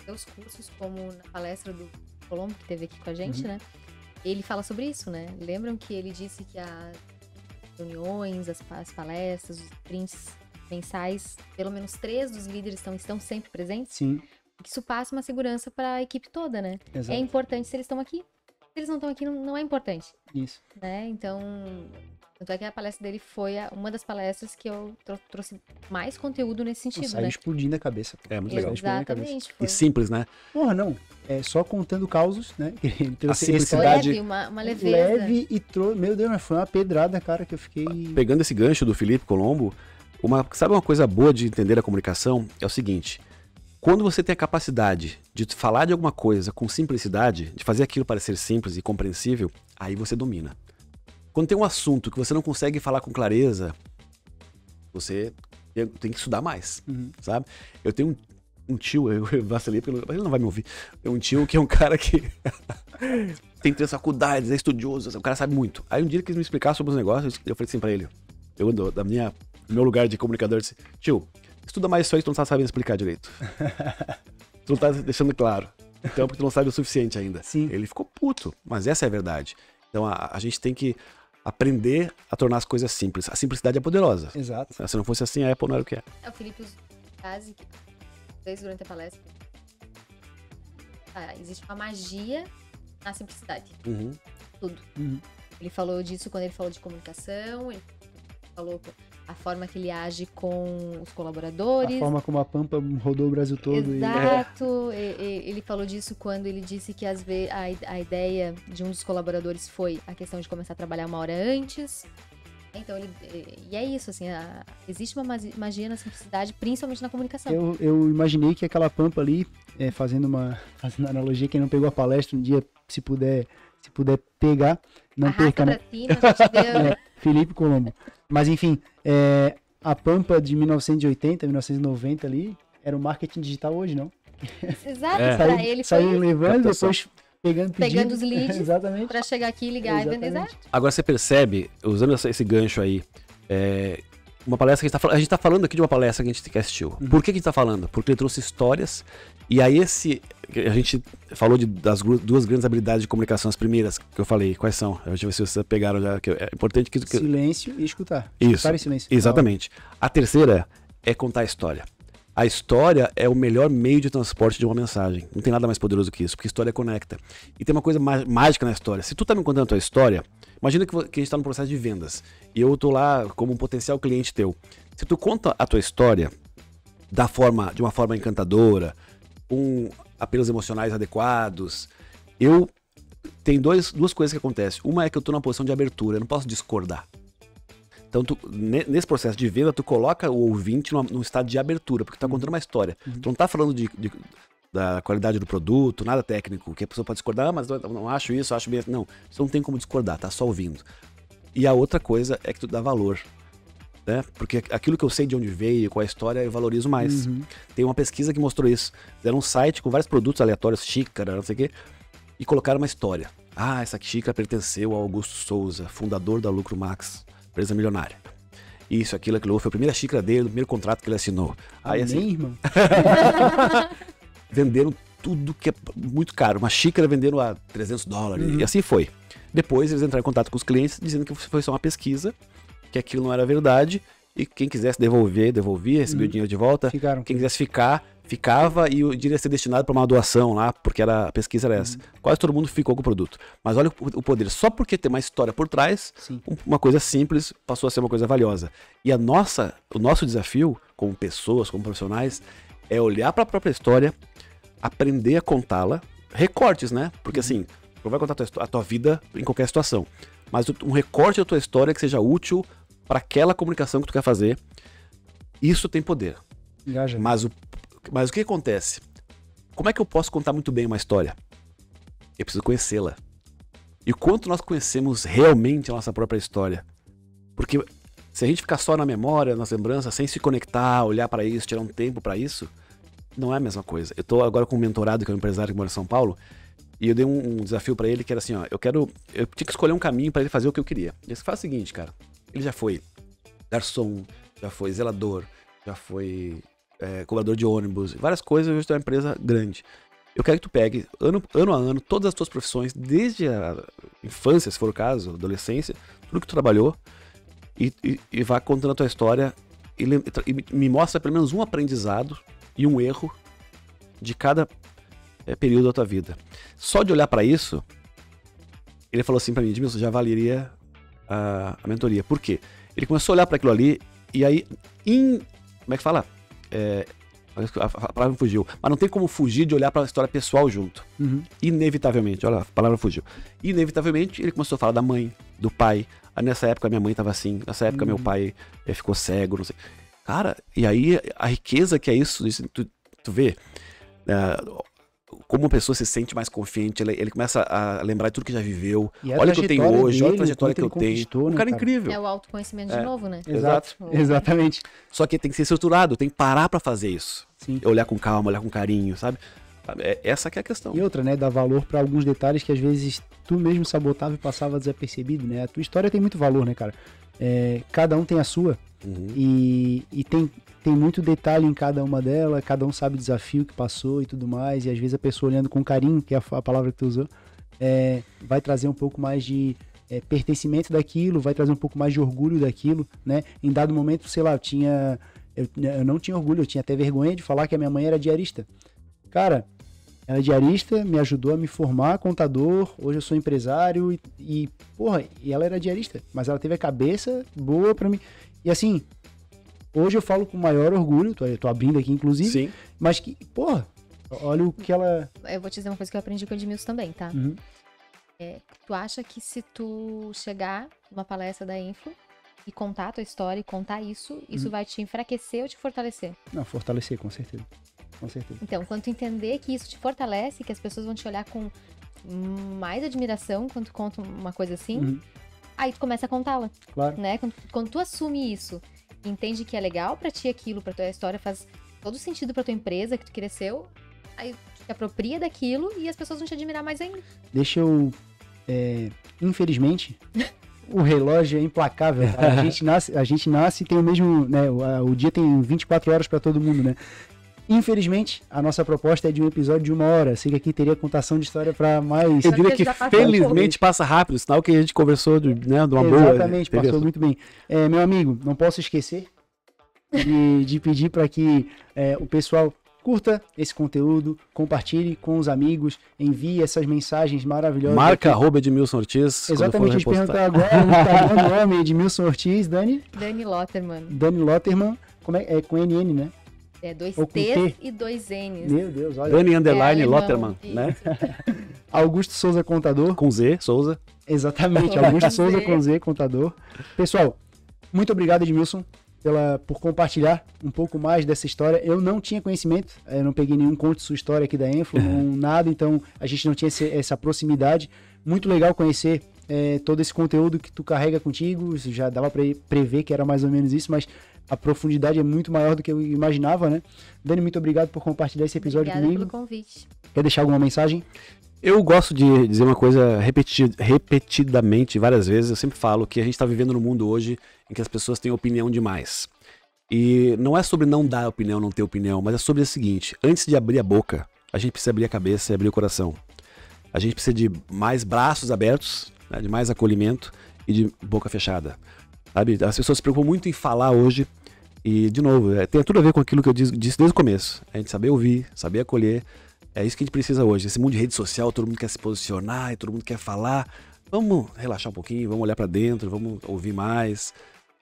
seus cursos, como na palestra do Colombo, que teve aqui com a gente, né? Ele fala sobre isso, né? Lembram que ele disse que as reuniões, as palestras, os sprints mensais, pelo menos 3 dos líderes estão sempre presentes? Sim. Que isso passa uma segurança para a equipe toda, né? Exato. É importante se eles estão aqui. Se eles não estão aqui, não é importante, Isso. né? Então, tanto é que a palestra dele foi uma das palestras que eu trouxe mais conteúdo nesse sentido, Saiu né? explodindo a cabeça. É muito legal. Exatamente. E simples, né? Porra, não. É só contando causos, né? Ele trouxe simplicidade. Leve, uma leveza. leve e trouxe. Meu Deus, mas foi uma pedrada, cara, que eu fiquei. Pegando esse gancho do Felipe Colombo, sabe uma coisa boa de entender a comunicação? É o seguinte: quando você tem a capacidade de falar de alguma coisa com simplicidade, de fazer aquilo parecer simples e compreensível, aí você domina. Quando tem um assunto que você não consegue falar com clareza, você tem que estudar mais, sabe? Eu tenho um tio, eu vacilei porque ele não vai me ouvir. É um tio que é um cara que tem 3 faculdades, é estudioso, o cara sabe muito. Aí um dia ele quis me explicar sobre os negócios, eu falei assim pra ele, do meu lugar de comunicador, eu disse: tio, estuda mais isso aí que tu não tá sabendo explicar direito. Tu não tá deixando claro. Então, porque tu não sabe o suficiente ainda. Sim. Ele ficou puto, mas essa é a verdade. Então, a gente tem que aprender a tornar as coisas simples. A simplicidade é poderosa. Exato. Se não fosse assim, a Apple não era o que é. É o Felipe Casi, que fez durante a palestra. Existe uma magia na simplicidade. Tudo. Ele falou disso quando ele falou de comunicação, ele falou a forma que ele age com os colaboradores. A forma como a Pampa rodou o Brasil todo. Exato. Ele falou disso quando ele disse que às vezes a ideia de um dos colaboradores foi a questão de começar a trabalhar 1 hora antes. Então, e é isso, assim, existe uma magia na simplicidade, principalmente na comunicação. Eu imaginei que aquela Pampa ali, fazendo analogia, quem não pegou a palestra um dia, se puder pegar, não perca, né? Cima, já te deu. Felipe Colombo. Mas enfim, a Pampa de 1980, 1990 ali, era o marketing digital hoje, não? Exato, pra ele foi saiu levando, depois pegando os leads. Exatamente. Pra chegar aqui, ligar e vender. Exato. Agora você percebe, usando esse gancho aí, uma palestra que a gente tá falando aqui de uma palestra que a gente assistiu. Por que a gente tá falando? Porque ele trouxe histórias, e aí a gente falou das 2 grandes habilidades de comunicação, as primeiras que eu falei, quais são? Deixa eu ver se vocês pegaram já, que é importante que... Silêncio e escutar. Isso, escutar e silêncio. exatamente. A terceira é contar a história. A história é o melhor meio de transporte de uma mensagem. Não tem nada mais poderoso que isso, porque história conecta. E tem uma coisa mágica na história. Se tu tá me contando a tua história, imagina que a gente tá no processo de vendas, e eu tô lá como um potencial cliente teu. Se tu conta a tua história de uma forma encantadora, com apelos emocionais adequados, tem 2 coisas que acontecem. Uma é que eu tô numa posição de abertura, eu não posso discordar. Então, nesse processo de venda, tu coloca o ouvinte num estado de abertura, porque tu tá contando uma história. Tu não tá falando da qualidade do produto, nada técnico, que a pessoa pode discordar, mas não acho isso, acho bem... Não, você não tem como discordar, tá só ouvindo. E a outra coisa é que tu dá valor, né? Porque aquilo que eu sei de onde veio, qual é a história, eu valorizo mais. Tem uma pesquisa que mostrou isso. Fizeram um site com vários produtos aleatórios, xícara, não sei o quê, e colocaram uma história. Essa xícara pertenceu ao Augusto Souza, fundador da Lucro Max, empresa milionária. Isso, aquilo, foi a primeira xícara dele, o primeiro contrato que ele assinou. Aí, assim, irmão? venderam tudo que é muito caro. Uma xícara venderam a $300. E assim foi. Depois eles entraram em contato com os clientes, dizendo que foi só uma pesquisa, que aquilo não era verdade, e quem quisesse devolvia, recebia o dinheiro de volta. Quem quisesse ficava, e o dinheiro ia ser destinado para uma doação lá, porque a pesquisa era essa. Quase todo mundo ficou com o produto. Mas olha o poder, só porque tem uma história por trás, uma coisa simples passou a ser uma coisa valiosa. E o nosso desafio, como pessoas, como profissionais, é olhar para a própria história, aprender a contá-la, recortes, né? Porque assim, não vai contar a tua vida em qualquer situação, mas um recorte da tua história que seja útil para aquela comunicação que tu quer fazer, isso tem poder. Engaja. Mas o que acontece? Como é que eu posso contar muito bem uma história? Eu preciso conhecê-la. E quanto nós conhecemos realmente a nossa própria história? Porque se a gente ficar só na memória, nas lembranças, sem se conectar, olhar para isso, tirar um tempo para isso, não é a mesma coisa. Eu estou agora com um mentorado, que é um empresário que mora em São Paulo, e eu dei um desafio para ele, que era assim, ó, eu tinha que escolher um caminho para ele fazer o que eu queria. E ele faz o seguinte, cara, ele já foi garçom, já foi zelador, já foi cobrador de ônibus, várias coisas, hoje tu é uma empresa grande. Eu quero que tu pegue, ano a ano, todas as tuas profissões, desde a infância, se for o caso, adolescência, tudo que tu trabalhou, e vá contando a tua história, e me mostra pelo menos um aprendizado e um erro de cada período da tua vida. Só de olhar para isso, ele falou assim para mim, Edmilson, já valeria a mentoria. Por quê? Ele começou a olhar para aquilo ali, e aí, como é que fala? A palavra me fugiu. Mas não tem como fugir de olhar para a história pessoal junto. Inevitavelmente, olha, a palavra fugiu. Inevitavelmente, ele começou a falar da mãe, do pai. Nessa época, minha mãe estava assim. Nessa época, meu pai ficou cego, não sei. Cara, e aí, a riqueza que é isso tu vê... como uma pessoa se sente mais confiante, ele começa a lembrar de tudo que já viveu. Olha o que eu tenho hoje, olha a trajetória que eu tenho. Um cara incrível. É o autoconhecimento de novo, né? Exato, exatamente. Só que tem que ser estruturado, tem que parar pra fazer isso. Sim. Olhar com calma, olhar com carinho, sabe? Essa que é a questão. E outra, né, dar valor pra alguns detalhes que às vezes tu mesmo sabotava e passava desapercebido, né? A tua história tem muito valor, né, cara? Cada um tem a sua. E tem muito detalhe em cada uma delas, cada um sabe o desafio que passou e tudo mais, e às vezes a pessoa olhando com carinho, que é a palavra que tu usou, vai trazer um pouco mais de pertencimento daquilo, vai trazer um pouco mais de orgulho daquilo, né? Em dado momento, sei lá, eu não tinha orgulho, eu tinha até vergonha de falar que a minha mãe era diarista. Cara, ela é diarista, me ajudou a me formar contador, hoje eu sou empresário e ela era diarista, mas ela teve a cabeça boa pra mim. E assim, hoje eu falo com maior orgulho, tô abrindo aqui inclusive, Sim. mas que, olha o que ela... Eu vou te dizer uma coisa que eu aprendi com o Edmilson também, tá? Tu acha que se tu chegar numa palestra da Influ e contar a tua história e contar isso vai te enfraquecer ou te fortalecer? Não, fortalecer, com certeza. Com certeza. Então, quando tu entender que isso te fortalece, que as pessoas vão te olhar com mais admiração quando tu conta uma coisa assim, aí tu começa a contá-la. Claro. Né? Quando tu assume isso, entende que é legal pra ti aquilo, pra tua história, faz todo sentido pra tua empresa que tu cresceu, aí tu te apropria daquilo e as pessoas vão te admirar mais ainda. Deixa eu... infelizmente, o relógio é implacável. A gente nasce e tem o mesmo... Né, o dia tem 24 horas pra todo mundo, né? Infelizmente, a nossa proposta é de um episódio de 1 hora. Sei que aqui teria contação de história para mais... Eu diria que felizmente passa rápido, sinal que a gente conversou de uma boa... Exatamente, passou muito bem. Meu amigo, não posso esquecer de pedir para que o pessoal curta esse conteúdo, compartilhe com os amigos, envie essas mensagens maravilhosas. Marca @Edmilson Ortiz. Exatamente, a gente perguntou agora o Instagram do nome, Edmilson Ortiz, Dani Lotterman. Dani Lotterman, como é com NN, né? 2 T's e 2 N's. Meu Deus, olha. Dani _ Lotterman, né? Augusto Souza, contador. Com Z, Souza. Exatamente, Augusto Souza com Z, contador. Pessoal, muito obrigado, Edmilson, por compartilhar um pouco mais dessa história. Eu não tinha conhecimento, eu não peguei nenhum conto de sua história aqui da Influ, nada, então a gente não tinha essa proximidade. Muito legal conhecer todo esse conteúdo que tu carrega contigo, já dava para prever que era mais ou menos isso, mas a profundidade é muito maior do que eu imaginava, né? Dani, muito obrigado por compartilhar esse episódio comigo. Obrigada pelo convite. Quer deixar alguma mensagem? Eu gosto de dizer uma coisa repetidamente, várias vezes. Eu sempre falo que a gente está vivendo num mundo hoje em que as pessoas têm opinião demais. E não é sobre não dar opinião, não ter opinião, mas é sobre o seguinte: antes de abrir a boca, a gente precisa abrir a cabeça e abrir o coração. A gente precisa de mais braços abertos, né, de mais acolhimento e de boca fechada. Sabe? As pessoas se preocupam muito em falar hoje e, de novo, tem tudo a ver com aquilo que eu disse desde o começo. A gente saber ouvir, saber acolher. É isso que a gente precisa hoje. Esse mundo de rede social, todo mundo quer se posicionar e todo mundo quer falar. Vamos relaxar um pouquinho, vamos olhar pra dentro, vamos ouvir mais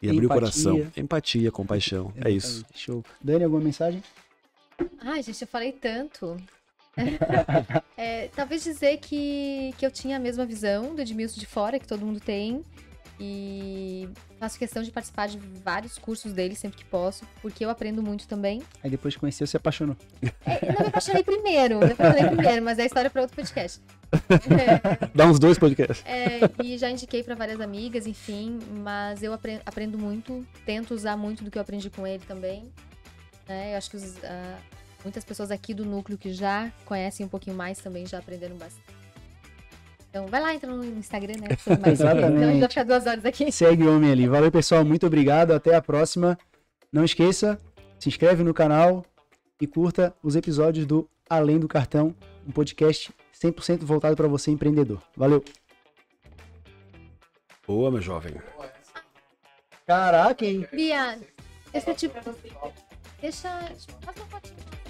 e abrir o coração. Empatia, compaixão. Exatamente. É isso. Show. Dani, alguma mensagem? Ai, gente, eu falei tanto. Talvez dizer que eu tinha a mesma visão do Edmilson de fora, que todo mundo tem. E faço questão de participar de vários cursos dele sempre que posso, porque eu aprendo muito também. Aí depois de conhecer, você se apaixonou. Eu não me apaixonei primeiro, mas é a história para outro podcast. Dá uns 2 podcasts. E já indiquei para várias amigas, enfim, mas eu aprendo muito, tento usar muito do que eu aprendi com ele também. Eu acho que muitas pessoas aqui do núcleo que já conhecem um pouquinho mais também já aprenderam bastante. Então, vai lá, entra no Instagram, né? Exatamente. Então, a gente vai ficar 2 horas aqui. Segue o homem ali. Valeu, pessoal. Muito obrigado. Até a próxima. Não esqueça, se inscreve no canal, e curta os episódios do Além do Cartão, um podcast 100% voltado para você empreendedor. Valeu! Boa, meu jovem. Caraca, hein? Bia, deixa eu te... Deixa... Faz uma fotinha.